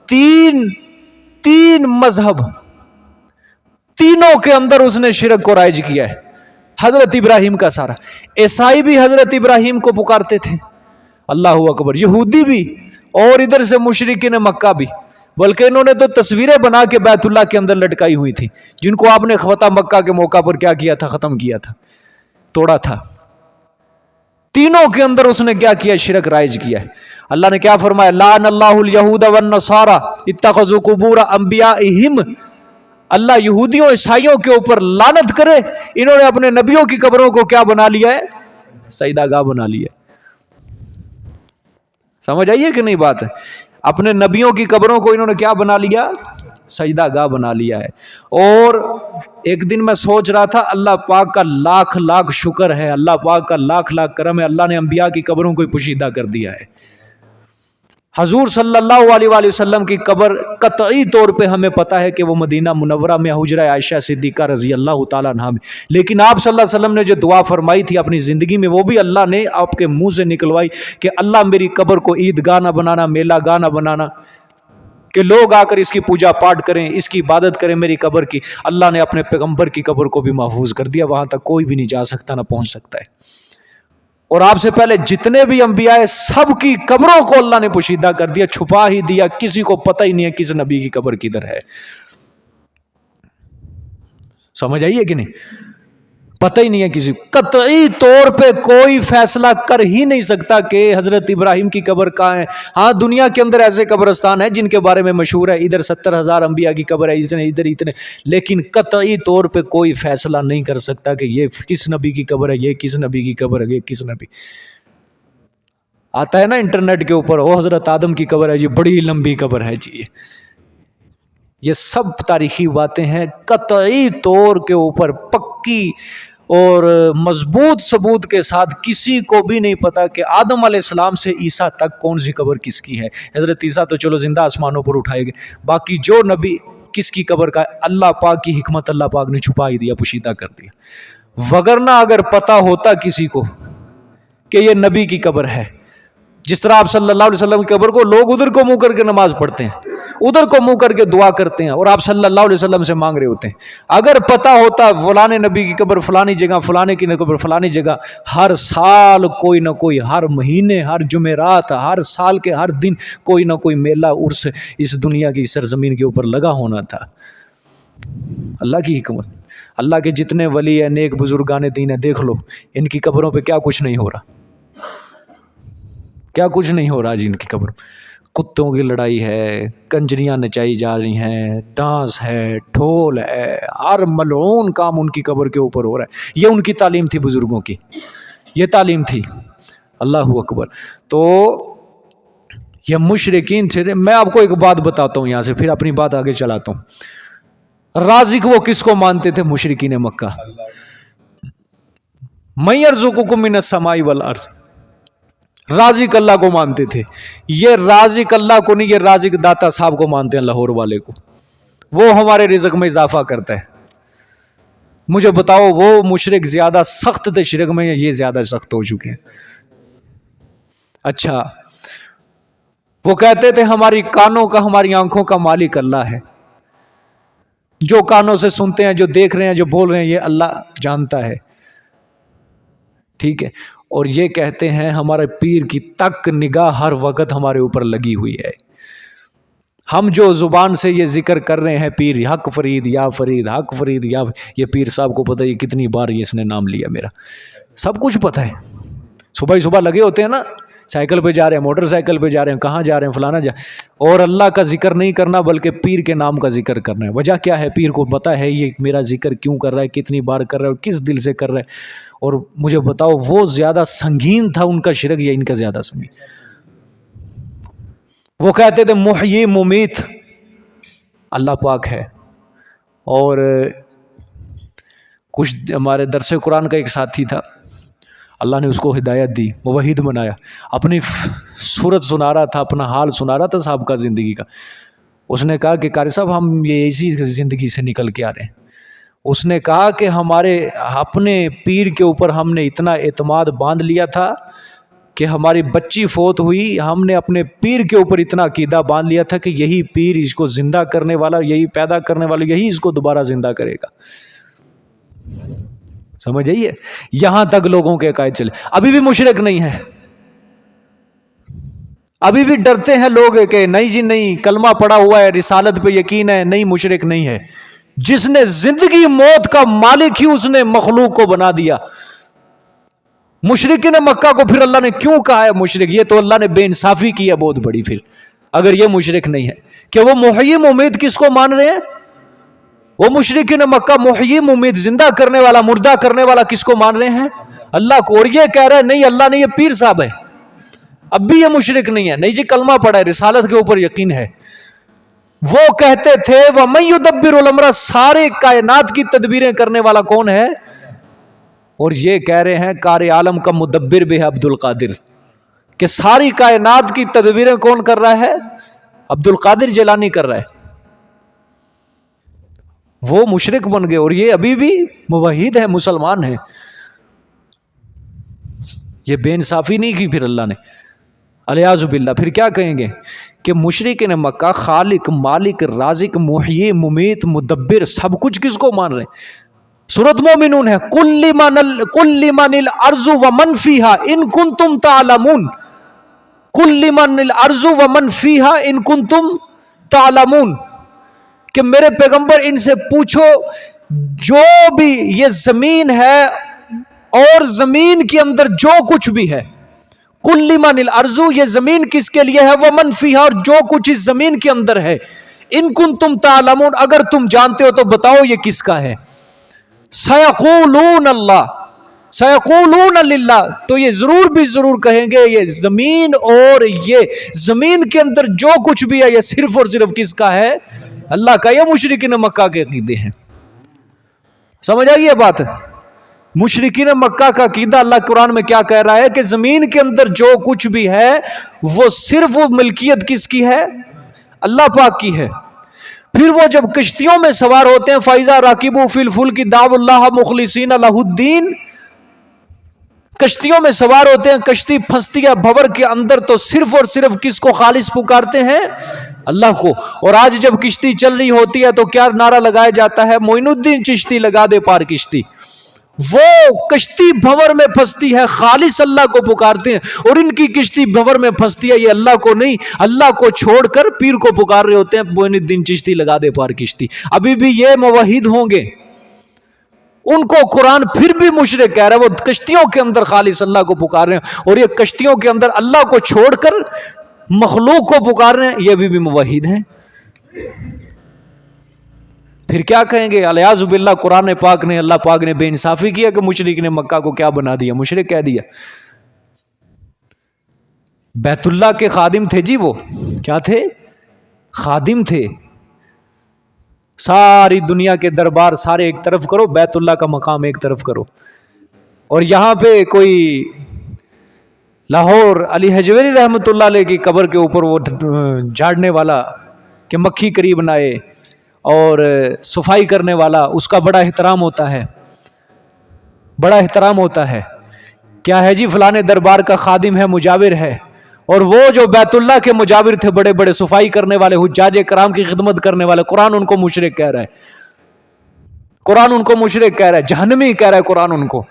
تین مذہب، تینوں کے اندر اس نے شرک کو رائج کیا ہے، حضرت ابراہیم کا سارا۔ عیسائی بھی حضرت ابراہیم کو پکارتے تھے، اللہ اکبر، یہودی بھی، اور ادھر سے مشرکین مکہ بھی، بلکہ انہوں نے تو تصویریں بنا کے بیت اللہ کے اندر لٹکائی ہوئی تھی، جن کو آپ نے فتح مکہ کے موقع پر کیا کیا تھا؟ ختم کیا تھا، توڑا تھا۔ تینوں کے اندر اس نے کیا کیا؟ شرک رائج کیا ہے۔ اللہ نے کیا فرمایا؟ لعن اللہ الیہود والنصارى اتخذوا قبور انبیائہم، اللہ یہودیوں عیسائیوں کے اوپر لعنت کرے، انہوں نے اپنے نبیوں کی قبروں کو کیا بنا لیا ہے؟ سجدہ گاہ بنا لیا ہے۔ سمجھ آئیے کہ نہیں بات ہے؟ اپنے نبیوں کی قبروں کو انہوں نے کیا بنا لیا؟ سجدہ گاہ بنا لیا ہے۔ اور ایک دن میں سوچ رہا تھا، اللہ پاک کا لاکھ لاکھ شکر ہے، اللہ پاک کا لاکھ لاکھ کرم ہے، اللہ نے انبیاء کی قبروں کو پوشیدہ کر دیا ہے۔ حضور صلی اللہ علیہ وآلہ وسلم کی قبر قطعی طور پہ ہمیں پتہ ہے کہ وہ مدینہ منورہ میں حجرہ عائشہ صدیقہ رضی اللہ تعالیٰ عنہا میں، لیکن آپ صلی اللہ علیہ وسلم نے جو دعا فرمائی تھی اپنی زندگی میں، وہ بھی اللہ نے آپ کے منہ سے نکلوائی کہ اللہ میری قبر کو عید گاہ نہ بنانا، میلہ گاہ نہ بنانا، کہ لوگ آ کر اس کی پوجا پاٹ کریں، اس کی عبادت کریں میری قبر کی۔ اللہ نے اپنے پیغمبر کی قبر کو بھی محفوظ کر دیا، وہاں تک کوئی بھی نہیں جا سکتا، نہ پہنچ سکتا ہے۔ اور آپ سے پہلے جتنے بھی انبیاء ہیں، سب کی قبروں کو اللہ نے پوشیدہ کر دیا، چھپا ہی دیا، کسی کو پتہ ہی نہیں ہے کس نبی کی قبر کدھر ہے۔ سمجھ آئیے کہ نہیں؟ پتہ ہی نہیں ہے کسی کو، قطعی طور پہ کوئی فیصلہ کر ہی نہیں سکتا کہ حضرت ابراہیم کی قبر کہاں ہے۔ ہاں دنیا کے اندر ایسے قبرستان ہیں جن کے بارے میں مشہور ہے، ادھر 70,000 انبیاء کی قبر ہے، ادھر اتنے، لیکن قطعی طور پہ کوئی فیصلہ نہیں کر سکتا کہ یہ کس نبی کی قبر ہے، یہ کس نبی کی قبر ہے، یہ کس نبی۔ آتا ہے نا انٹرنیٹ کے اوپر، وہ حضرت آدم کی قبر ہے جی، بڑی لمبی قبر ہے جی۔ یہ سب تاریخی باتیں ہیں، قطعی طور کے اوپر پکی اور مضبوط ثبوت کے ساتھ، کسی کو بھی نہیں پتا کہ آدم علیہ السلام سے عیسیٰ تک کون سی قبر کس کی ہے۔ حضرت عیسیٰ تو چلو زندہ آسمانوں پر اٹھائے گئے، باقی جو نبی کس کی قبر کا، اللہ پاک کی حکمت، اللہ پاک نے چھپا ہی دیا، پوشیدہ کر دیا۔ وگرنہ اگر پتا ہوتا کسی کو کہ یہ نبی کی قبر ہے، جس طرح آپ صلی اللہ علیہ وسلم کی قبر کو لوگ ادھر کو منہ کر کے نماز پڑھتے ہیں، ادھر کو منہ کر کے دعا کرتے ہیں، اور آپ صلی اللہ علیہ وسلم سے مانگ رہے ہوتے ہیں، اگر پتا ہوتا فلانے نبی کی قبر فلانی جگہ، فلانے کی قبر فلانی جگہ، ہر سال کوئی نہ کوئی، ہر مہینے، ہر جمعرات، ہر سال کے ہر دن کوئی نہ کوئی میلہ عرس اس دنیا کی سرزمین کے اوپر لگا ہونا تھا۔ اللہ کی حکمت، اللہ کے جتنے ولی ہیں، نیک بزرگان دین ہیں، دیکھ لو ان کی قبروں پہ کیا کچھ نہیں ہو رہا، کیا کچھ نہیں ہو رہا جی ان کی قبر۔ کتوں کی لڑائی ہے، کنجریاں نچائی جا رہی ہیں، ڈانس ہے، ڈھول ہے، ہر ملعون کام ان کی قبر کے اوپر ہو رہا ہے. یہ ان کی تعلیم تھی بزرگوں کی، یہ تعلیم تھی. اللہ اکبر. تو یہ مشرکین تھے. میں آپ کو ایک بات بتاتا ہوں یہاں سے، پھر اپنی بات آگے چلاتا ہوں. رازق وہ کس کو مانتے تھے مشرکین مکہ؟ مَن یرزقکم من السماء والارض، رازق اللہ کو مانتے تھے. یہ رازق اللہ کو نہیں، یہ رازق داتا صاحب کو مانتے ہیں، لاہور والے کو. وہ ہمارے رزق میں اضافہ کرتا ہے. مجھے بتاؤ وہ مشرک زیادہ سخت تھے شرک میں یا یہ زیادہ سخت ہو چکے ہیں؟ اچھا، وہ کہتے تھے ہماری کانوں کا، ہماری آنکھوں کا مالک اللہ ہے. جو کانوں سے سنتے ہیں، جو دیکھ رہے ہیں، جو بول رہے ہیں، یہ اللہ جانتا ہے. ٹھیک ہے. اور یہ کہتے ہیں ہمارے پیر کی تک نگاہ ہر وقت ہمارے اوپر لگی ہوئی ہے. ہم جو زبان سے یہ ذکر کر رہے ہیں پیر حق فرید یا فرید، حق فرید یا، یہ پیر صاحب کو پتہ ہے یہ کتنی بار یہ اس نے نام لیا میرا، سب کچھ پتہ ہے. صبح ہی صبح لگے ہوتے ہیں نا، سائیکل پہ جا رہے ہیں، موٹر سائیکل پہ جا رہے ہیں، کہاں جا رہے ہیں، فلانا اور اللہ کا ذکر نہیں کرنا بلکہ پیر کے نام کا ذکر کرنا ہے. وجہ کیا ہے؟ پیر کو پتہ ہے یہ میرا ذکر کیوں کر رہا ہے، کتنی بار کر رہا ہے اور کس دل سے کر رہا ہے. اور مجھے بتاؤ وہ زیادہ سنگین تھا ان کا شرک یا ان کا زیادہ سنگین؟ وہ کہتے تھے محیی ممیت اللہ پاک ہے. اور کچھ ہمارے درس قرآن کا ایک ساتھی تھا، اللہ نے اس کو ہدایت دی، موحد بنایا، اپنی صورت سنا رہا تھا، اپنا حال سنا رہا تھا صاحب کا زندگی کا. اس نے کہا کہ قاری صاحب ہم یہ اسی زندگی سے نکل کے آ رہے ہیں. اس نے کہا کہ ہمارے اپنے پیر کے اوپر ہم نے اتنا اعتماد باندھ لیا تھا کہ ہماری بچی فوت ہوئی، ہم نے اپنے پیر کے اوپر اتنا عقیدہ باندھ لیا تھا کہ یہی پیر اس کو زندہ کرنے والا، یہی پیدا کرنے والا، یہی اس کو دوبارہ زندہ کرے گا. سمجھ آئیے؟ یہاں تک لوگوں کے عقائد چلے. ابھی بھی مشرک نہیں ہے، ابھی بھی ڈرتے ہیں لوگ کہ نہیں جی نہیں، کلمہ پڑا ہوا ہے، رسالت پہ یقین ہے، نہیں مشرک نہیں ہے. جس نے زندگی موت کا مالک ہی اس نے مخلوق کو بنا دیا. مشرکین مکہ کو پھر اللہ نے کیوں کہا ہے مشرک؟ یہ تو اللہ نے بے انصافی کی ہے بہت بڑی. پھر اگر یہ مشرک نہیں ہے کہ وہ محیی ممیت کس کو مان رہے ہیں؟ وہ مشرکین مکہ محیی ممیت، زندہ کرنے والا، مردہ کرنے والا کس کو مان رہے ہیں؟ اللہ کو. اور یہ کہہ رہے ہیں نہیں اللہ نہیں، یہ پیر صاحب ہے. اب بھی یہ مشرک نہیں ہے، نہیں جی کلمہ پڑھا ہے، رسالت کے اوپر یقین ہے. وہ کہتے تھے وَمَن يُدَبِّرُ الْأَمْرَ، سارے کائنات کی تدبیریں کرنے والا کون ہے؟ اور یہ کہہ رہے ہیں کار عالم کا مدبر بھی ہے عبد القادر، کہ ساری کائنات کی تدبیریں کون کر رہا ہے؟ عبد القادر جیلانی کر رہا ہے. وہ مشرک بن گئے اور یہ ابھی بھی موحد ہے، مسلمان ہیں. یہ بے انصافی نہیں کی پھر اللہ نے، الیاذ باللہ. پھر کیا کہیں گے کہ مشرکین مکہ خالق، مالک، رازق، محیی، ممیت، مدبر سب کچھ کس کو مان رہے ہیں؟ سورۃ مومنون ہے، قُل لِمَنِ الْأَرْضُ وَمَنْ فِيهَا إِن كُنتُمْ تَعْلَمُونَ. قُل لِمَنِ الْأَرْضُ وَمَنْ فِيهَا إِن كُنتُمْ تَعْلَمُونَ، کہ میرے پیغمبر ان سے پوچھو جو بھی یہ زمین ہے اور زمین کے اندر جو کچھ بھی ہے، قُل لِمَنِ الْأَرْضُ، یہ زمین کس کے لیے ہے، وَمَنْ فِيهَا، اور جو کچھ اس زمین کے اندر ہے، إِن كُنتُمْ تَعْلَمُونَ، اگر تم جانتے ہو تو بتاؤ یہ کس کا ہے. سَيَقُولُونَ اللَّهُ سَيَقُولُونَ لِلَّهِ، تو یہ ضرور بھی ضرور کہیں گے یہ زمین اور یہ زمین کے اندر جو کچھ بھی ہے یہ صرف اور صرف کس کا ہے؟ اللہ کا. یہ مشرکین مکہ کے عقیدے ہیں. سمجھ آئی یہ بات؟ مشرکین مکہ کا عقیدہ اللہ قرآن میں کیا کہہ رہا ہے کہ زمین کے اندر جو کچھ بھی ہے وہ صرف ملکیت کس کی ہے؟ اللہ پاک کی ہے. پھر وہ جب کشتیوں میں سوار ہوتے ہیں، فَإِذَا رَكِبُوا فِي الْفُلْكِ دَعَوُا اللَّهَ مُخْلِصِينَ لَهُ الدِّينَ، کشتیوں میں سوار ہوتے ہیں، کشتی پھنستی ہے بھور کے اندر تو صرف اور صرف کس کو خالص پکارتے ہیں؟ اللہ کو. اور آج جب کشتی چل رہی ہوتی ہے تو کیا نعرہ لگایا جاتا ہے؟ معین الدین چشتی لگا دے پار کشتی. وہ کشتی بھور میں پھنستی ہے، خالص اللہ کو پکارتے ہیں، اور ان کی کشتی بھور میں پھنستی ہے، یہ اللہ کو نہیں، اللہ کو چھوڑ کر پیر کو پکار رہے ہوتے ہیں، معین الدین چشتی لگا دے پار کشتی. ابھی بھی یہ موحد ہوں گے. ان کو قرآن پھر بھی مشرک کہہ رہا ہے، وہ کشتیوں کے اندر خالص اللہ کو پکار رہے ہیں، اور یہ کشتیوں کے اندر اللہ کو چھوڑ کر مخلوق کو پکار رہے ہیں، یہ بھی موحد ہیں. پھر کیا کہیں گے؟ الیاذ باللہ قرآن پاک نے، اللہ پاک نے بے انصافی کیا کہ مشرک نے مکہ کو کیا بنا دیا؟ مشرک کہہ دیا. بیت اللہ کے خادم تھے جی، وہ کیا تھے؟ خادم تھے. ساری دنیا کے دربار سارے ایک طرف کرو، بیت اللہ کا مقام ایک طرف کرو. اور یہاں پہ کوئی لاہور علی حجویری رحمۃ اللہ علیہ کی قبر کے اوپر وہ جھاڑنے والا کہ مکھی قریب نہ آئے، اور صفائی کرنے والا، اس کا بڑا احترام ہوتا ہے، بڑا احترام ہوتا ہے. کیا ہے جی؟ فلانے دربار کا خادم ہے، مجاور ہے. اور وہ جو بیت اللہ کے مجاور تھے، بڑے بڑے صفائی کرنے والے، حجاج کرام کی خدمت کرنے والے، قرآن ان کو مشرک کہہ رہا ہے. قرآن ان کو مشرک کہہ رہا ہے، جہنمی کہہ رہا ہے قرآن ان کو.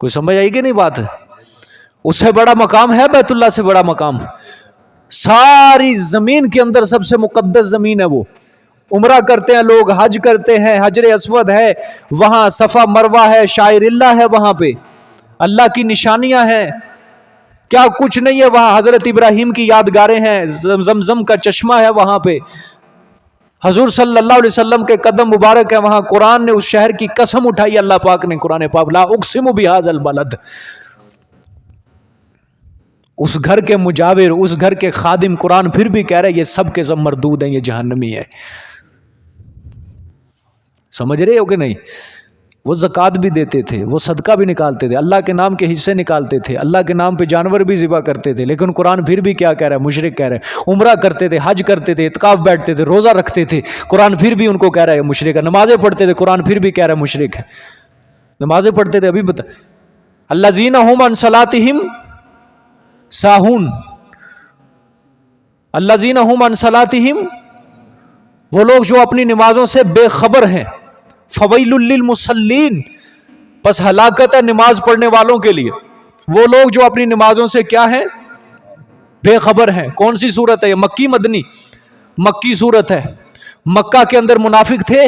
کوئی سمجھ آئی کہ نہیں بات؟ اس سے بڑا مقام ہے بیت اللہ سے بڑا مقام؟ ساری زمین کے اندر سب سے مقدس زمین ہے وہ. عمرہ کرتے ہیں لوگ، حج کرتے ہیں، حجر اسود ہے وہاں، صفا مروہ ہے، شاعر اللہ ہے وہاں پہ، اللہ کی نشانیاں ہیں. کیا کچھ نہیں ہے وہاں. حضرت ابراہیم کی یادگاریں ہیں، زمزم کا چشمہ ہے وہاں پہ، حضور صلی اللہ علیہ وسلم کے قدم مبارک ہے وہاں. قرآن نے اس شہر کی قسم اٹھائی، اللہ پاک نے قرآن پاک، لا اقسم بہذا البلد. اس گھر کے مجاور، اس گھر کے خادم، قرآن پھر بھی کہہ رہے ہیں یہ سب کے سب مردود ہیں، یہ جہنمی ہے. سمجھ رہے ہو کہ نہیں؟ وہ زکوٰۃ بھی دیتے تھے، وہ صدقہ بھی نکالتے تھے، اللہ کے نام کے حصے نکالتے تھے، اللہ کے نام پہ جانور بھی ذبح کرتے تھے. لیکن قرآن پھر بھی کیا کہہ رہا ہے؟ مشرک کہہ رہا ہے. عمرہ کرتے تھے، حج کرتے تھے، اعتکاف بیٹھتے تھے، روزہ رکھتے تھے، قرآن پھر بھی ان کو کہہ رہا ہے مشرک ہے. نمازیں پڑھتے تھے، قرآن پھر بھی کہہ رہا ہے مشرک ہے. نمازیں پڑھتے تھے، ابھی بتا، الذین هم عن صلاتهم ساہون. الذین هم عن صلاتهم، وہ لوگ جو اپنی نمازوں سے بے خبر ہیں. فویل للمصلین، پس ہلاکت ہے نماز پڑھنے والوں کے لیے. وہ لوگ جو اپنی نمازوں سے کیا ہیں؟ بے خبر ہیں. کون سی صورت ہے یہ؟ مکی مدنی؟ مکی صورت ہے. مکہ کے اندر منافق تھے؟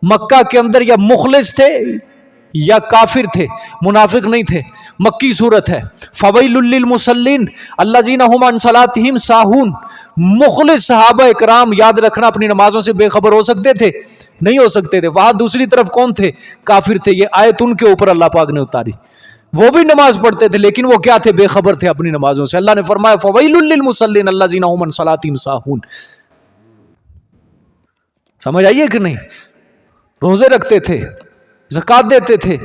مکہ کے اندر یا مخلص تھے یا کافر تھے؟ منافق نہیں تھے. مکی صورت ہے. فویل للمصلین الذین هم عن صلاتهم ساہون. مخلص صحابہ اکرام یاد رکھنا اپنی نمازوں سے بے خبر ہو سکتے تھے؟ نہیں ہو سکتے تھے. وہاں دوسری طرف کون تھے؟ کافر تھے. یہ آیت ان کے اوپر اللہ پاک نے اتاری. وہ بھی نماز پڑھتے تھے لیکن وہ کیا تھے؟ بے خبر تھے اپنی نمازوں سے. اللہ نے فرمایا فویل للمصلین الذین هم عن صلاتهم ساہون. سمجھ آئیے کہ نہیں؟ روزے رکھتے تھے، زکوٰۃ دیتے تھے،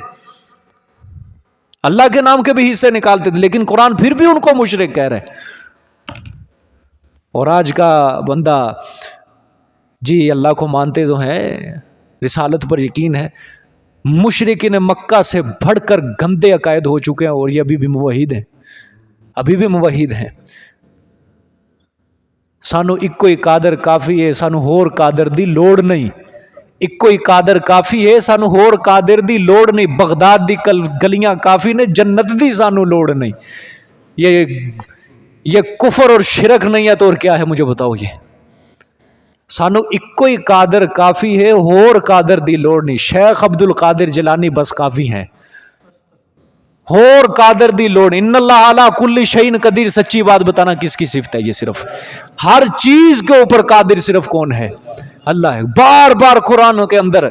اللہ کے نام کے بھی حصے نکالتے تھے، لیکن قرآن پھر بھی ان کو مشرک کہہ رہے. اور آج کا بندہ جی اللہ کو مانتے تو ہیں، رسالت پر یقین ہے، مشرکین مکہ سے بڑھ کر گندے عقائد ہو چکے ہیں، اور یہ ابھی بھی موحد ہیں، ابھی بھی موحد ہیں. سانو اکو ہی قادر کافی ہے، سانو ہور قادر دی لوڑ نہیں. اکو ہی قادر کافی ہے، سانو ہور قادر دی لوڑ نہیں. بغداد دی گلیاں کافی نے، جنت دی سانو لوڑ نہیں. یہ کفر اور شرک نہیں ہے تو اور کیا ہے؟ مجھے بتاؤ. یہ سانو اکو ہی قادر کافی ہے، ہور قادر دی لوڑ نہیں. شیخ عبد القادر جیلانی بس کافی ہیں، ہور قادر دی لوڑ. ان اللہ علی کل شیء قدیر. سچی بات بتانا کس کی صفت ہے؟ یہ صرف ہر چیز کے اوپر قادر صرف کون ہے؟ اللہ ہے. بار بار قرآن کے اندر،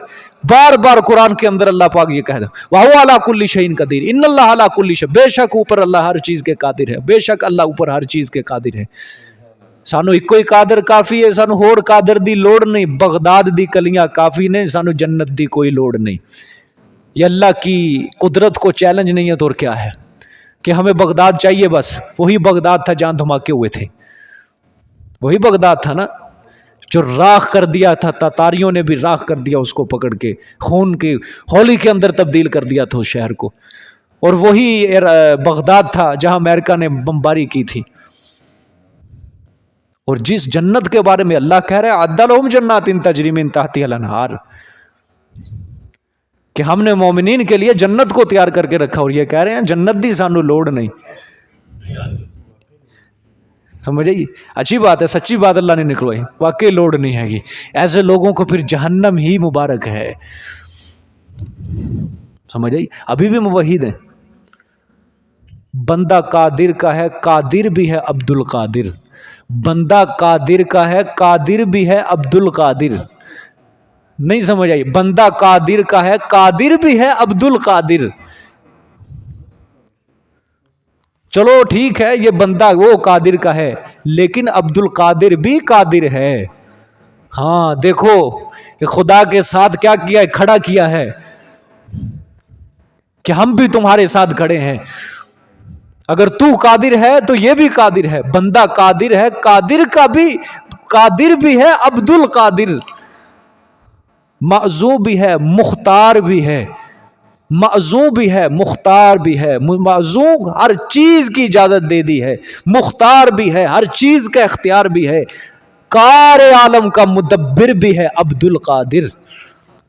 بار بار قرآن کے اندر اللہ پاک یہ کہہ دے وَهُوَ عَلَىٰ كُلِّ شَيْءٍ قَدِيرٌ. ان اللہ علی کل شیء، بے شک اوپر اللہ ہر چیز کے قادر ہے، بے شک اللہ اوپر ہر چیز کے قادر ہے. سانو ایک ہی قادر کافی ہے، سانو ہور قادر دی لوڑ نہیں. بغداد دی کلیاں کافی نہیں، سانو جنت دی کوئی لوڑ نہیں. یہ اللہ کی قدرت کو چیلنج نہیں ہے تو اور کیا ہے کہ ہمیں بغداد چاہیے. بس وہی بغداد تھا جہاں دھماکے ہوئے تھے، وہی بغداد تھا نا جو راکھ کر دیا تھا. تاتاریوں نے بھی راکھ کر دیا اس کو، پکڑ کے خون کی ہولی کے اندر تبدیل کر دیا تھا اس شہر کو. اور وہی بغداد تھا جہاں امریکہ نے بمباری کی تھی. اور جس جنت کے بارے میں اللہ کہہ رہے ہیں اعد لہم جنات تجری من تحتها الانہار، کہ ہم نے مومنین کے لیے جنت کو تیار کر کے رکھا. اور یہ کہہ رہے ہیں جنت دی سانو لوڑ نہیں. سمجھ آئی؟ اچھی بات ہے، سچی بات اللہ نے نکلوائی، واقعی لوڑ نہیں ہے گی. ایسے لوگوں کو پھر جہنم ہی مبارک ہے. سمجھ آئی؟ ابھی بھی موحد ہیں، بندہ قادر کا ہے، قادر بھی ہے عبد القادر. بندہ قادر کا ہے، قادر بھی ہے عبد القادر. نہیں سمجھ آئی؟ بندہ قادر کا ہے، قادر بھی ہے عبد القادر. چلو ٹھیک ہے، یہ بندہ وہ قادر کا ہے، لیکن عبد القادر بھی قادر ہے. ہاں دیکھو خدا کے ساتھ کیا کیا ہے، کھڑا کیا ہے کہ ہم بھی تمہارے ساتھ کھڑے ہیں. اگر تو قادر ہے تو یہ بھی قادر ہے. بندہ قادر ہے، قادر کا بھی، قادر بھی ہے عبد القادر. معذو بھی ہے، مختار بھی ہے. معذو بھی ہے، مختار بھی ہے. معذو ہر چیز کی اجازت دے دی ہے، مختار بھی ہے، ہر چیز کا اختیار بھی ہے. کار عالم کا مدبر بھی ہے عبد القادر.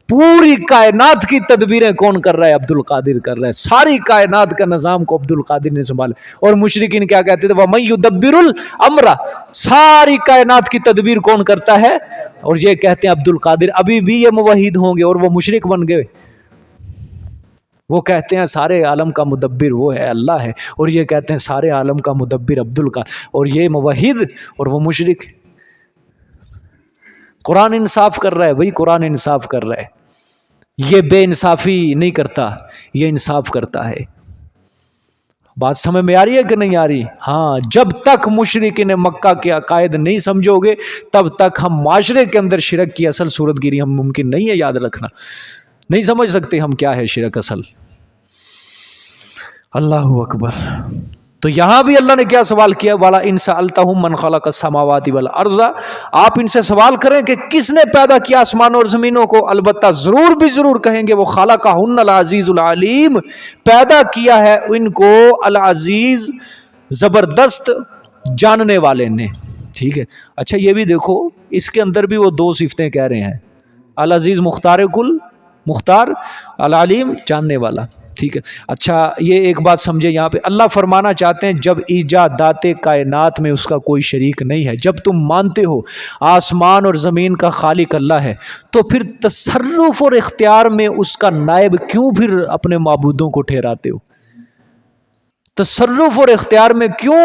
پوری کائنات کی تدبیریں کون کر رہا ہے؟ عبد القادر کر رہا ہے. ساری کائنات کا نظام کو عبد القادر نے سنبھالا. اور مشرکین کیا کہتے تھے؟ وَمَن يُدَبِّرُ الْأَمْرَ، ساری کائنات کی تدبیر کون کرتا ہے؟ اور یہ کہتے ہیں عبد القادر. ابھی بھی یہ موحد ہوں گے اور وہ مشرک بن گئے. وہ کہتے ہیں سارے عالم کا مدبر وہ ہے، اللہ ہے، اور یہ کہتے ہیں سارے عالم کا مدبر عبد القادر، اور یہ موحد اور وہ مشرک. قرآن انصاف کر رہا ہے بھائی، قرآن انصاف کر رہا ہے. یہ بے انصافی نہیں کرتا، یہ انصاف کرتا ہے. بات سمجھ میں آ رہی ہے کہ نہیں آ رہی؟ ہاں، جب تک مشرکین مکہ کے عقائد نہیں سمجھو گے تب تک ہم معاشرے کے اندر شرک کی اصل صورت گیری ہم ممکن نہیں ہے. یاد رکھنا، نہیں سمجھ سکتے ہم کیا ہے شرک اصل. اللہ اکبر. تو یہاں بھی اللہ نے کیا سوال کیا؟ والا ان سألتہم من خلق السماوات والارض، آپ ان سے سوال کریں کہ کس نے پیدا کیا آسمانوں اور زمینوں کو، البتہ ضرور بھی ضرور کہیں گے وہ خلقہن العزیز العلیم، پیدا کیا ہے ان کو العزیز، زبردست جاننے والے نے. ٹھیک ہے. اچھا یہ بھی دیکھو، اس کے اندر بھی وہ دو صفتیں کہہ رہے ہیں، العزیز مختار کل، مختار، العلیم جاننے والا. ٹھیک ہے. اچھا یہ ایک بات سمجھے، یہاں پہ اللہ فرمانا چاہتے ہیں جب ایجادات کائنات میں اس کا کوئی شریک نہیں ہے، جب تم مانتے ہو آسمان اور زمین کا خالق اللہ ہے، تو پھر تصرف اور اختیار میں اس کا نائب کیوں پھر اپنے معبودوں کو ٹھہراتے ہو؟ تصرف اور اختیار میں کیوں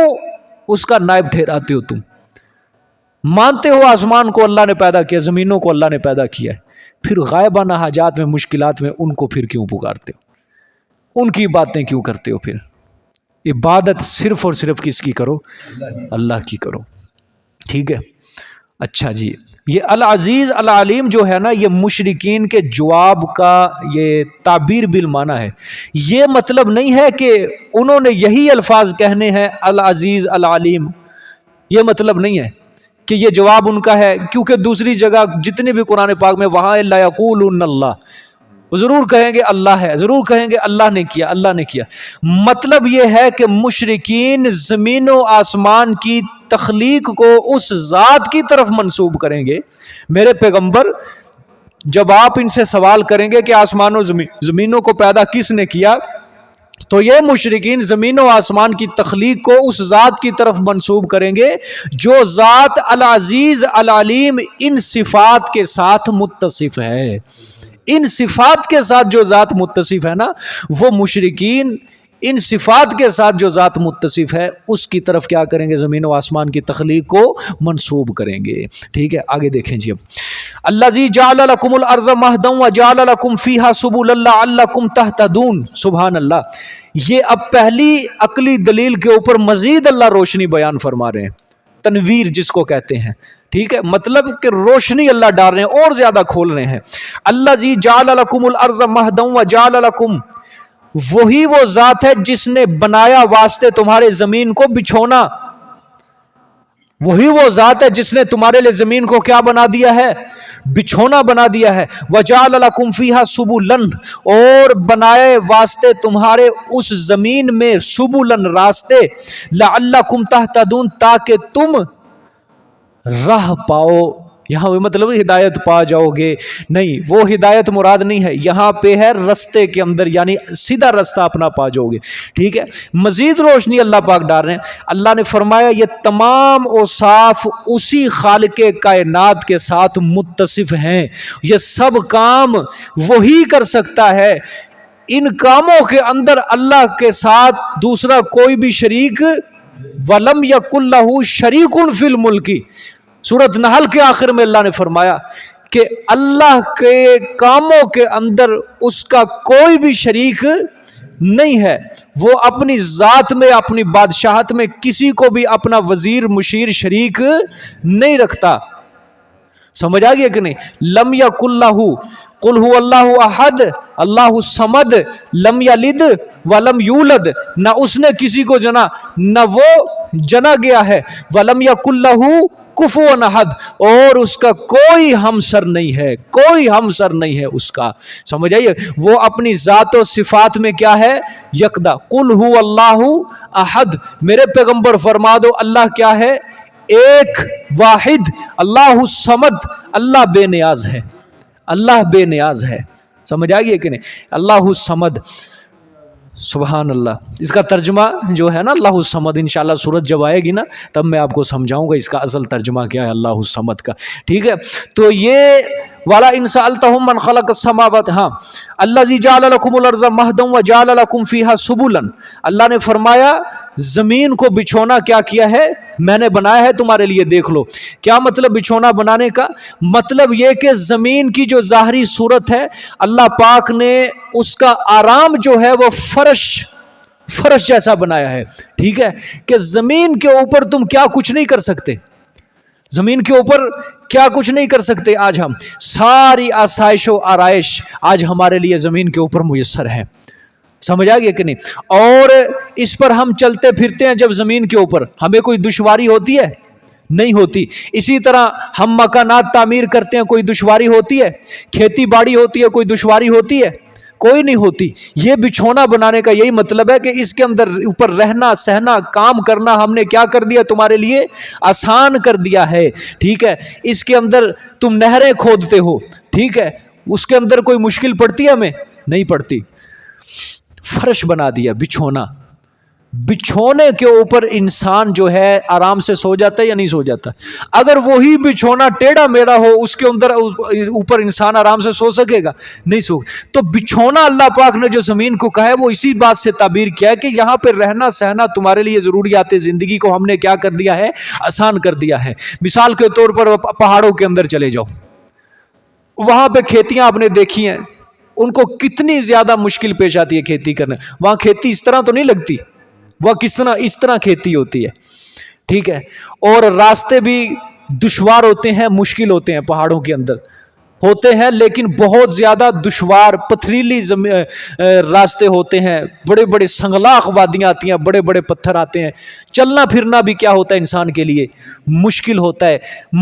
اس کا نائب ٹھہراتے ہو؟ تم مانتے ہو آسمان کو اللہ نے پیدا کیا، زمینوں کو اللہ نے پیدا کیا ہے، پھر غائبانہ حاجات میں، مشکلات میں ان کو پھر کیوں پکارتے ہو؟ ان کی باتیں کیوں کرتے ہو؟ پھر عبادت صرف اور صرف کس کی کرو؟ اللہ کی کرو. ٹھیک ہے. اچھا جی، یہ العزیز العلیم جو ہے نا، یہ مشرکین کے جواب کا یہ تعبیر بالمعنی ہے. یہ مطلب نہیں ہے کہ انہوں نے یہی الفاظ کہنے ہیں العزیز العلیم، یہ مطلب نہیں ہے کہ یہ جواب ان کا ہے، کیونکہ دوسری جگہ جتنے بھی قرآن پاک میں وہاں لا یقولون اللہ، ضرور کہیں گے اللہ ہے، ضرور کہیں گے اللہ نے کیا، اللہ نے کیا. مطلب یہ ہے کہ مشرکین زمین و آسمان کی تخلیق کو اس ذات کی طرف منسوب کریں گے. میرے پیغمبر جب آپ ان سے سوال کریں گے کہ آسمان و زمینوں کو پیدا کس نے کیا، تو یہ مشرکین زمین و آسمان کی تخلیق کو اس ذات کی طرف منسوب کریں گے جو ذات العزیز العلیم ان صفات کے ساتھ متصف ہے. ان صفات کے ساتھ جو ذات متصف ہے نا، وہ مشرکین ان صفات کے ساتھ جو ذات متصف ہے اس کی طرف کیا کریں گے؟ زمین و آسمان کی تخلیق کو منسوب کریں گے. ٹھیک ہے. آگے دیکھیں جی. اب الذی جعل لکم الارض مہدا وجعل لکم فیہا سبلا لعلکم تہتدون. سبحان اللہ. یہ اب پہلی عقلی دلیل کے اوپر مزید اللہ روشنی بیان فرما رہے ہیں، تنویر جس کو کہتے ہیں. ٹھیک ہے. مطلب کہ روشنی اللہ ڈال رہے ہیں اور زیادہ کھول رہے ہیں. الذی جعل لکم الارض مہدا وجعل لکم، وہی وہ ذات ہے جس نے بنایا واسطے تمہارے زمین کو بچھونا. وہی وہ ذات ہے جس نے تمہارے لیے زمین کو کیا بنا دیا ہے؟ بچھونا بنا دیا ہے. وَجَعَلَ لَكُمْ فِيهَا سُبُلًا، اور بنائے واسطے تمہارے اس زمین میں سبلن راستے، لَعَلَّكُمْ تَهْتَدُونَ، تاکہ تم راہ پاؤ. یہاں مطلب ہدایت پا جاؤ گے نہیں، وہ ہدایت مراد نہیں ہے، یہاں پہ ہے رستے کے اندر، یعنی سیدھا رستہ اپنا پا جاؤ گے. ٹھیک ہے. مزید روشنی اللہ پاک ڈال رہے ہیں. اللہ نے فرمایا یہ تمام اوصاف اسی خالق کائنات کے ساتھ متصف ہیں، یہ سب کام وہی کر سکتا ہے. ان کاموں کے اندر اللہ کے ساتھ دوسرا کوئی بھی شریک، وَلَمْ يَكُنْ لَهُ شَرِيكٌ فِي الْمُلْكِ، سورۃ نحل کے آخر میں اللہ نے فرمایا کہ اللہ کے کاموں کے اندر اس کا کوئی بھی شریک نہیں ہے، وہ اپنی ذات میں، اپنی بادشاہت میں کسی کو بھی اپنا وزیر مشیر شریک نہیں رکھتا۔ سمجھ آ گیا کہ نہیں؟ لم یکن لہ، قل هو اللہ احد اللہ الصمد لم یلد ولم یولد، نہ اس نے کسی کو جنا نہ وہ جنا گیا ہے، ولم یکن لہ کفوا احد، اور اس کا کوئی ہمسر نہیں ہے، کوئی ہمسر نہیں ہے اس کا۔ سمجھ آئیے؟ وہ اپنی ذات و صفات میں کیا ہے؟ یکدا۔ قل هو اللہ احد، میرے پیغمبر فرما دو اللہ کیا ہے؟ ایک واحد، اللہ الصمد، اللہ بے نیاز ہے، اللہ بے نیاز ہے۔ سمجھ آئیے کہ نہیں؟ اللہ الصمد، سبحان اللہ۔ اس کا ترجمہ جو ہے نا اللہ الصمد، انشاءاللہ سورت جب آئے گی نا تب میں آپ کو سمجھاؤں گا اس کا اصل ترجمہ کیا ہے اللہ الصمد کا، ٹھیک ہے؟ تو یہ والا ان سألتهم من خلق السماوات، ہاں الذی جعل لكم الارض مہدا وجعل لكم فيها سبلا، اللہ نے فرمایا زمین کو بچھونا کیا کیا ہے؟ میں نے بنایا ہے تمہارے لیے، دیکھ لو۔ کیا مطلب بچھونا بنانے کا؟ مطلب یہ کہ زمین کی جو ظاہری صورت ہے اللہ پاک نے اس کا آرام جو ہے وہ فرش جیسا بنایا ہے، ٹھیک ہے؟ کہ زمین کے اوپر تم کیا کچھ نہیں کر سکتے، زمین کے اوپر کیا کچھ نہیں کر سکتے۔ آج ہم ساری آسائش و آرائش آج ہمارے لیے زمین کے اوپر میسر ہے، سمجھ آ گیا کہ نہیں؟ اور اس پر ہم چلتے پھرتے ہیں جب زمین کے اوپر، ہمیں کوئی دشواری ہوتی ہے؟ نہیں ہوتی۔ اسی طرح ہم مکانات تعمیر کرتے ہیں، کوئی دشواری ہوتی ہے؟ کھیتی باڑی ہوتی ہے، کوئی دشواری ہوتی ہے؟ کوئی نہیں ہوتی۔ یہ بچھونا بنانے کا یہی مطلب ہے کہ اس کے اندر اوپر رہنا سہنا کام کرنا ہم نے کیا کر دیا؟ تمہارے لیے آسان کر دیا ہے، ٹھیک ہے؟ اس کے اندر تم نہریں کھودتے ہو، ٹھیک ہے؟ اس کے اندر کوئی مشکل پڑتی ہے؟ ہمیں نہیں پڑتی۔ فرش بنا دیا، بچھونا، بچھونے کے اوپر انسان جو ہے آرام سے سو جاتا ہے یا نہیں سو جاتا؟ اگر وہی بچھونا ٹیڑھا میڑھا ہو اس کے اندر اوپر انسان آرام سے سو سکے گا؟ نہیں سو۔ تو بچھونا اللہ پاک نے جو زمین کو کہا ہے وہ اسی بات سے تعبیر کیا ہے کہ یہاں پہ رہنا سہنا تمہارے لیے ضروریات زندگی کو ہم نے کیا کر دیا ہے؟ آسان کر دیا ہے۔ مثال کے طور پر پہاڑوں کے اندر چلے جاؤ، وہاں پہ کھیتیاں آپ نے دیکھی ہیں، ان کو کتنی زیادہ مشکل پیش آتی ہے کھیتی کرنے۔ وہاں کھیتی اس طرح تو نہیں لگتی، وہ اس طرح کھیتی ہوتی ہے، ٹھیک ہے؟ اور راستے بھی دشوار ہوتے ہیں، مشکل ہوتے ہیں، پہاڑوں کے اندر ہوتے ہیں، لیکن بہت زیادہ دشوار پتھریلی راستے ہوتے ہیں، بڑے بڑے سنگلاخ وادیاں آتی ہیں، بڑے بڑے پتھر آتے ہیں، چلنا پھرنا بھی کیا ہوتا ہے انسان کے لیے؟ مشکل ہوتا ہے۔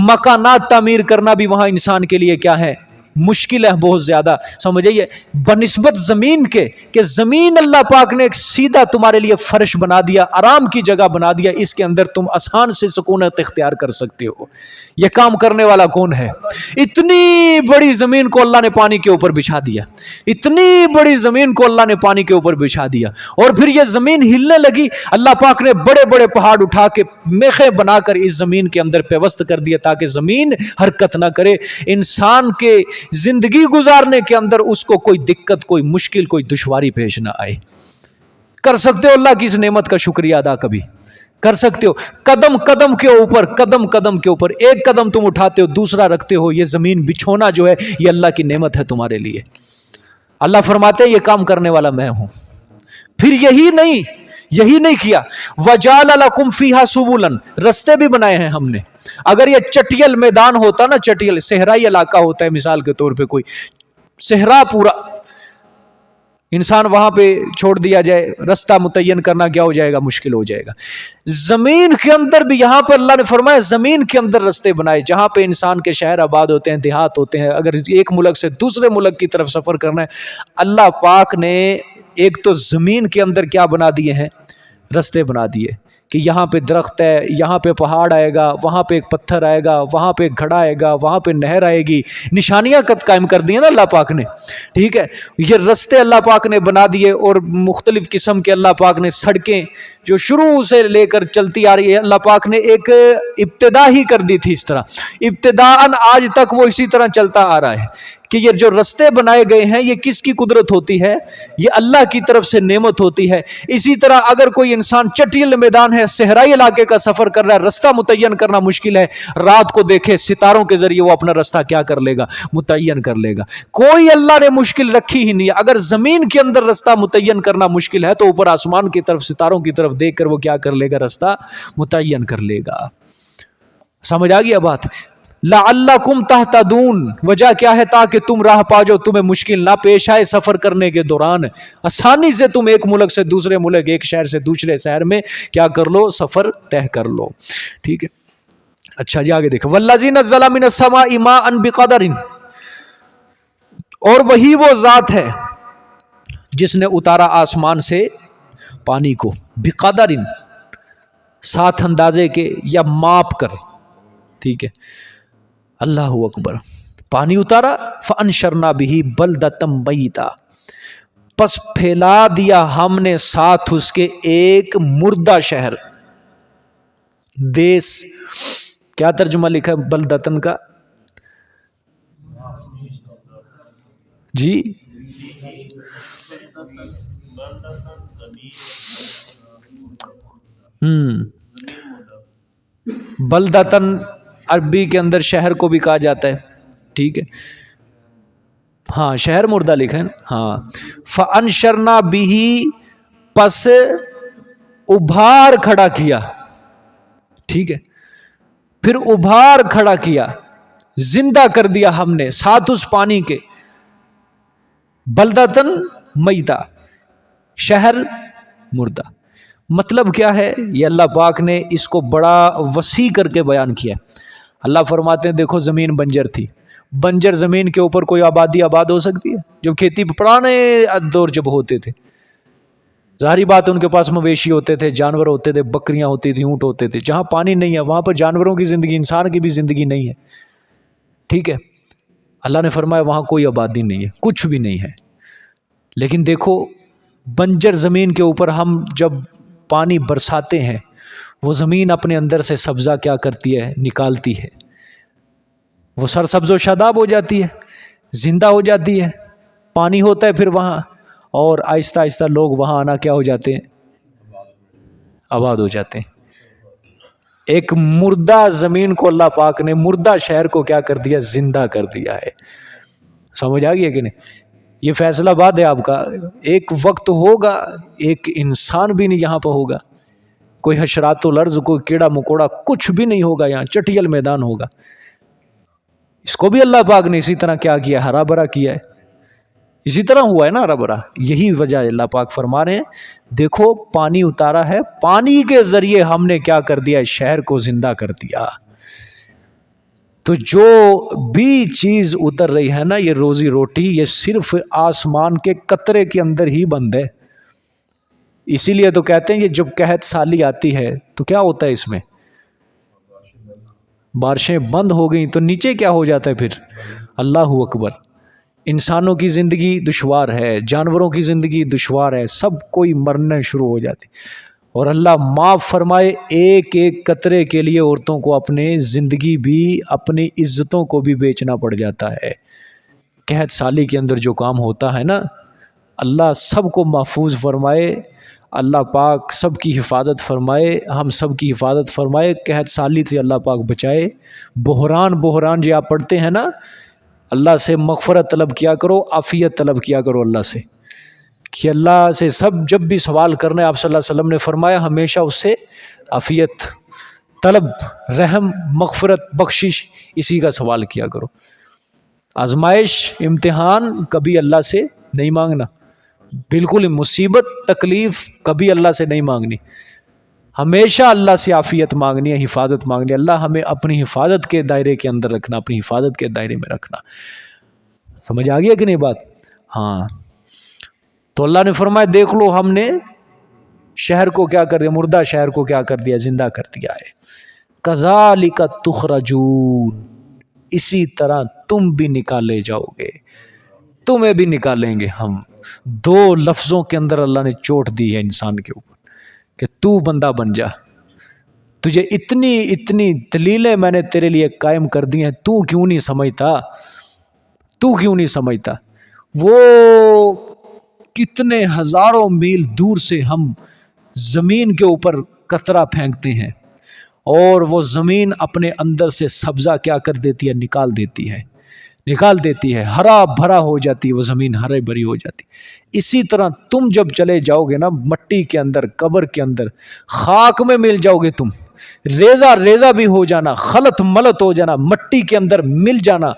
مکانات تعمیر کرنا بھی وہاں انسان کے لیے کیا ہے؟ مشکل ہے بہت زیادہ، سمجھئیے؟ بنسبت زمین کے کہ زمین اللہ پاک نے ایک سیدھا تمہارے لیے فرش بنا دیا، آرام کی جگہ بنا دیا، اس کے اندر تم آسان سے سکونت اختیار کر سکتے ہو۔ یہ کام کرنے والا کون ہے؟ اتنی بڑی زمین کو اللہ نے پانی کے اوپر بچھا دیا، اتنی بڑی زمین کو اللہ نے پانی کے اوپر بچھا دیا، اور پھر یہ زمین ہلنے لگی، اللہ پاک نے بڑے بڑے پہاڑ اٹھا کے میخیں بنا کر اس زمین کے اندر پیوست کر دیا تاکہ زمین حرکت نہ کرے، انسان کے زندگی گزارنے کے اندر اس کو کوئی دقت، کوئی مشکل، کوئی دشواری پیش نہ آئے۔ کر سکتے ہو اللہ کی اس نعمت کا شکریہ ادا؟ کبھی کر سکتے ہو؟ قدم قدم کے اوپر، قدم قدم کے اوپر، ایک قدم تم اٹھاتے ہو دوسرا رکھتے ہو، یہ زمین بچھونا جو ہے یہ اللہ کی نعمت ہے تمہارے لیے۔ اللہ فرماتے ہیں یہ کام کرنے والا میں ہوں۔ پھر یہی نہیں کیا، وَجَعَلَ لَكُمْ فِيهَا سُبُلًا، رستے بھی بنائے ہیں ہم نے۔ اگر یہ چٹیل میدان ہوتا نا، چٹیل صحرائی علاقہ ہوتا ہے مثال کے طور پہ، کوئی صحرا پورا، انسان وہاں پہ چھوڑ دیا جائے، رستہ متعین کرنا کیا ہو جائے گا؟ مشکل ہو جائے گا۔ زمین کے اندر بھی یہاں پر اللہ نے فرمایا زمین کے اندر رستے بنائے، جہاں پہ انسان کے شہر آباد ہوتے ہیں، دیہات ہوتے ہیں، اگر ایک ملک سے دوسرے ملک کی طرف سفر کرنا ہے، اللہ پاک نے ایک تو زمین کے اندر کیا بنا دیے ہیں؟ رستے بنا دیے کہ یہاں پہ درخت ہے، یہاں پہ پہاڑ آئے گا، وہاں پہ ایک پتھر آئے گا، وہاں پہ ایک گھڑا آئے گا، وہاں پہ نہر آئے گی، نشانیاں قائم کر دی ہیں نا اللہ پاک نے، ٹھیک ہے؟ یہ رستے اللہ پاک نے بنا دیے، اور مختلف قسم کے اللہ پاک نے سڑکیں جو شروع سے لے کر چلتی آ رہی ہے، اللہ پاک نے ایک ابتدا ہی کر دی تھی اس طرح، ابتداءً آج تک وہ اسی طرح چلتا آ رہا ہے کہ یہ جو رستے بنائے گئے ہیں یہ کس کی قدرت ہوتی ہے؟ یہ اللہ کی طرف سے نعمت ہوتی ہے۔ اسی طرح اگر کوئی انسان چٹیل میدان ہے، صحرائی علاقے کا سفر کر رہا ہے، رستہ متعین کرنا مشکل ہے، رات کو دیکھے ستاروں کے ذریعے وہ اپنا رستہ کیا کر لے گا؟ متعین کر لے گا۔ کوئی اللہ نے مشکل رکھی ہی نہیں۔ اگر زمین کے اندر رستہ متعین کرنا مشکل ہے تو اوپر آسمان کی طرف ستاروں کی طرف دیکھ کر وہ کیا کر لے گا؟ رستہ متعین کر لے گا۔ سمجھ آ گیا بات؟ لعلکم تہتدون، وجہ کیا ہے؟ تاکہ تم راہ پا جاؤ، تمہیں مشکل نہ پیش آئے سفر کرنے کے دوران، آسانی سے تم ایک ملک سے دوسرے ملک، ایک شہر سے دوسرے شہر میں کیا کر لو؟ سفر طے کر لو۔ ٹھیک ہے، اچھا جی آگے دیکھو، والذی نزل من السماء ماء بقدر، اور وہی وہ ذات ہے جس نے اتارا آسمان سے پانی کو، بقدر ساتھ اندازے کے یا ماپ کر، ٹھیک ہے، اللہ اکبر، پانی اتارا، فانشرنا به بلدۃ میتا، پس پھیلا دیا ہم نے ساتھ اس کے ایک مردہ شہر، دیس، کیا ترجمہ لکھا ہے بلدتن کا؟ جی بلدتن عربی کے اندر شہر کو بھی کہا جاتا ہے، ٹھیک ہے، ہاں شہر مردہ لکھا ہے، ہاں، فانشرنا به، پس ابھار کھڑا کیا، ٹھیک ہے، پھر ابھار کھڑا کیا، زندہ کر دیا ہم نے ساتھ اس پانی کے، بلدتن میتا، شہر مردہ۔ مطلب کیا ہے؟ یہ اللہ پاک نے اس کو بڑا وسیع کر کے بیان کیا۔ اللہ فرماتے ہیں دیکھو زمین بنجر تھی، بنجر زمین کے اوپر کوئی آبادی آباد ہو سکتی ہے؟ جو کھیتی پرانے دور جب ہوتے تھے، ظاہری بات ان کے پاس مویشی ہوتے تھے، جانور ہوتے تھے، بکریاں ہوتی تھیں، اونٹ ہوتے تھے، جہاں پانی نہیں ہے وہاں پر جانوروں کی زندگی، انسان کی بھی زندگی نہیں ہے، ٹھیک ہے، اللہ نے فرمایا وہاں کوئی آبادی نہیں ہے، کچھ بھی نہیں ہے۔ لیکن دیکھو بنجر زمین کے اوپر ہم جب پانی برساتے ہیں، وہ زمین اپنے اندر سے سبزہ کیا کرتی ہے؟ نکالتی ہے، وہ سرسبز و شاداب ہو جاتی ہے، زندہ ہو جاتی ہے، پانی ہوتا ہے پھر وہاں، اور آہستہ آہستہ لوگ وہاں آنا کیا ہو جاتے ہیں؟ آباد ہو جاتے ہیں۔ ایک مردہ زمین کو اللہ پاک نے، مردہ شہر کو کیا کر دیا؟ زندہ کر دیا ہے۔ سمجھ آ گیا کہ نہیں؟ یہ فیصلہ باد ہے آپ کا، ایک وقت ہوگا ایک انسان بھی نہیں یہاں پہ ہوگا، کوئی حشرات الارض، کوئی کیڑا مکوڑا، کچھ بھی نہیں ہوگا، یہاں چٹیل میدان ہوگا۔ اس کو بھی اللہ پاک نے اسی طرح کیا کیا؟ ہرا بھرا کیا ہے، اسی طرح ہوا ہے نا ہرا بھرا۔ یہی وجہ اللہ پاک فرما رہے ہیں دیکھو پانی اتارا ہے، پانی کے ذریعے ہم نے کیا کر دیا؟ شہر کو زندہ کر دیا۔ تو جو بھی چیز اتر رہی ہے نا، یہ روزی روٹی، یہ صرف آسمان کے قطرے کے اندر ہی بند ہے۔ اسی لیے تو کہتے ہیں یہ جب قحط سالی آتی ہے تو کیا ہوتا ہے؟ اس میں بارشیں بند ہو گئیں تو نیچے کیا ہو جاتا ہے پھر؟ اللہ اکبر، انسانوں کی زندگی دشوار ہے، جانوروں کی زندگی دشوار ہے، سب کوئی مرنے شروع ہو جاتے، اور اللہ معاف فرمائے ایک ایک قطرے کے لیے عورتوں کو اپنے زندگی بھی، اپنی عزتوں کو بھی بیچنا پڑ جاتا ہے۔ قحط سالی کے اندر جو کام ہوتا ہے نا، اللہ سب کو محفوظ فرمائے، اللہ پاک سب کی حفاظت فرمائے، ہم سب کی حفاظت فرمائے، قحط سالی سے اللہ پاک بچائے۔ بحران جو آپ پڑھتے ہیں نا، اللہ سے مغفرت طلب کیا کرو، عافیت طلب کیا کرو اللہ سے، کہ اللہ سے سب جب بھی سوال کرنا ہے، آپ صلی اللہ علیہ وسلم نے فرمایا ہمیشہ اس سے عافیت طلب، رحم، مغفرت، بخشش، اسی کا سوال کیا کرو۔ آزمائش، امتحان کبھی اللہ سے نہیں مانگنا، بالکل مصیبت، تکلیف کبھی اللہ سے نہیں مانگنی، ہمیشہ اللہ سے عافیت مانگنی ہے، حفاظت مانگنی ہے۔ اللہ ہمیں اپنی حفاظت کے دائرے کے اندر رکھنا، اپنی حفاظت کے دائرے میں رکھنا۔ سمجھ آ گیا کہ نہیں بات؟ ہاں، تو اللہ نے فرمایا دیکھ لو ہم نے شہر کو کیا کر دیا؟ مردہ شہر کو کیا کر دیا؟ زندہ کر دیا ہے۔ کذالک تخرجون، اسی طرح تم بھی نکالے جاؤ گے، تمہیں بھی نکالیں گے ہم۔ دو لفظوں کے اندر اللہ نے چوٹ دی ہے انسان کے اوپر کہ تو بندہ بن جا، تجھے اتنی دلیلیں میں نے تیرے لیے قائم کر دی ہیں، تو کیوں نہیں سمجھتا؟ تو کیوں نہیں سمجھتا؟ وہ کتنے ہزاروں میل دور سے ہم زمین کے اوپر قطرہ پھینکتے ہیں اور وہ زمین اپنے اندر سے سبزہ کیا کر دیتی ہے؟ نکال دیتی ہے، ہرا بھرا ہو جاتی ہے وہ زمین، ہرے بھری ہو جاتی. اسی طرح تم جب چلے جاؤ گے نا مٹی کے اندر، قبر کے اندر، خاک میں مل جاؤ گے تم، ریزہ ریزہ بھی ہو جانا، خلط ملط ہو جانا، مٹی کے اندر مل جانا،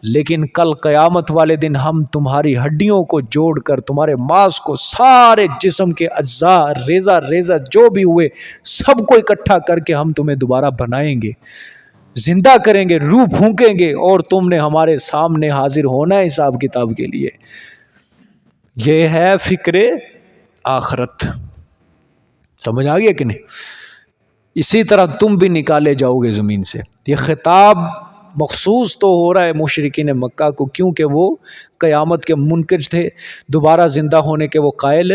لیکن کل قیامت والے دن ہم تمہاری ہڈیوں کو جوڑ کر، تمہارے ماس کو، سارے جسم کے اجزاء، ریزہ ریزہ جو بھی ہوئے سب کو اکٹھا کر کے ہم تمہیں دوبارہ بنائیں گے، زندہ کریں گے، روح پھونکیں گے، اور تم نے ہمارے سامنے حاضر ہونا ہے حساب کتاب کے لیے. یہ ہے فکر آخرت. سمجھ آ گیا کہ نہیں؟ اسی طرح تم بھی نکالے جاؤ گے زمین سے. یہ خطاب مخصوص تو ہو رہا ہے مشرکین مکہ کو، کیونکہ وہ قیامت کے منکر تھے، دوبارہ زندہ ہونے کے وہ قائل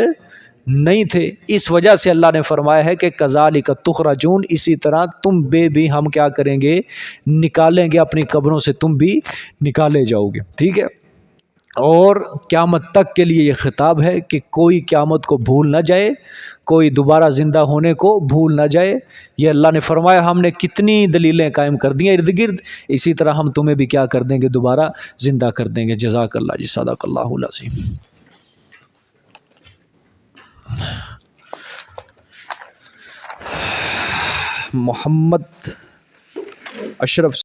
نہیں تھے. اس وجہ سے اللہ نے فرمایا ہے کہ کذالک تخرجون، اسی طرح تم بھی ہم کیا کریں گے؟ نکالیں گے اپنی قبروں سے، تم بھی نکالے جاؤ گے. ٹھیک ہے؟ اور قیامت تک کے لیے یہ خطاب ہے کہ کوئی قیامت کو بھول نہ جائے، کوئی دوبارہ زندہ ہونے کو بھول نہ جائے. یہ اللہ نے فرمایا، ہم نے کتنی دلیلیں قائم کر دی ہیں ارد گرد، اسی طرح ہم تمہیں بھی کیا کر دیں گے؟ دوبارہ زندہ کر دیں گے. جزاک اللہ جی، صدق اللہ العظیم. محمد اشرف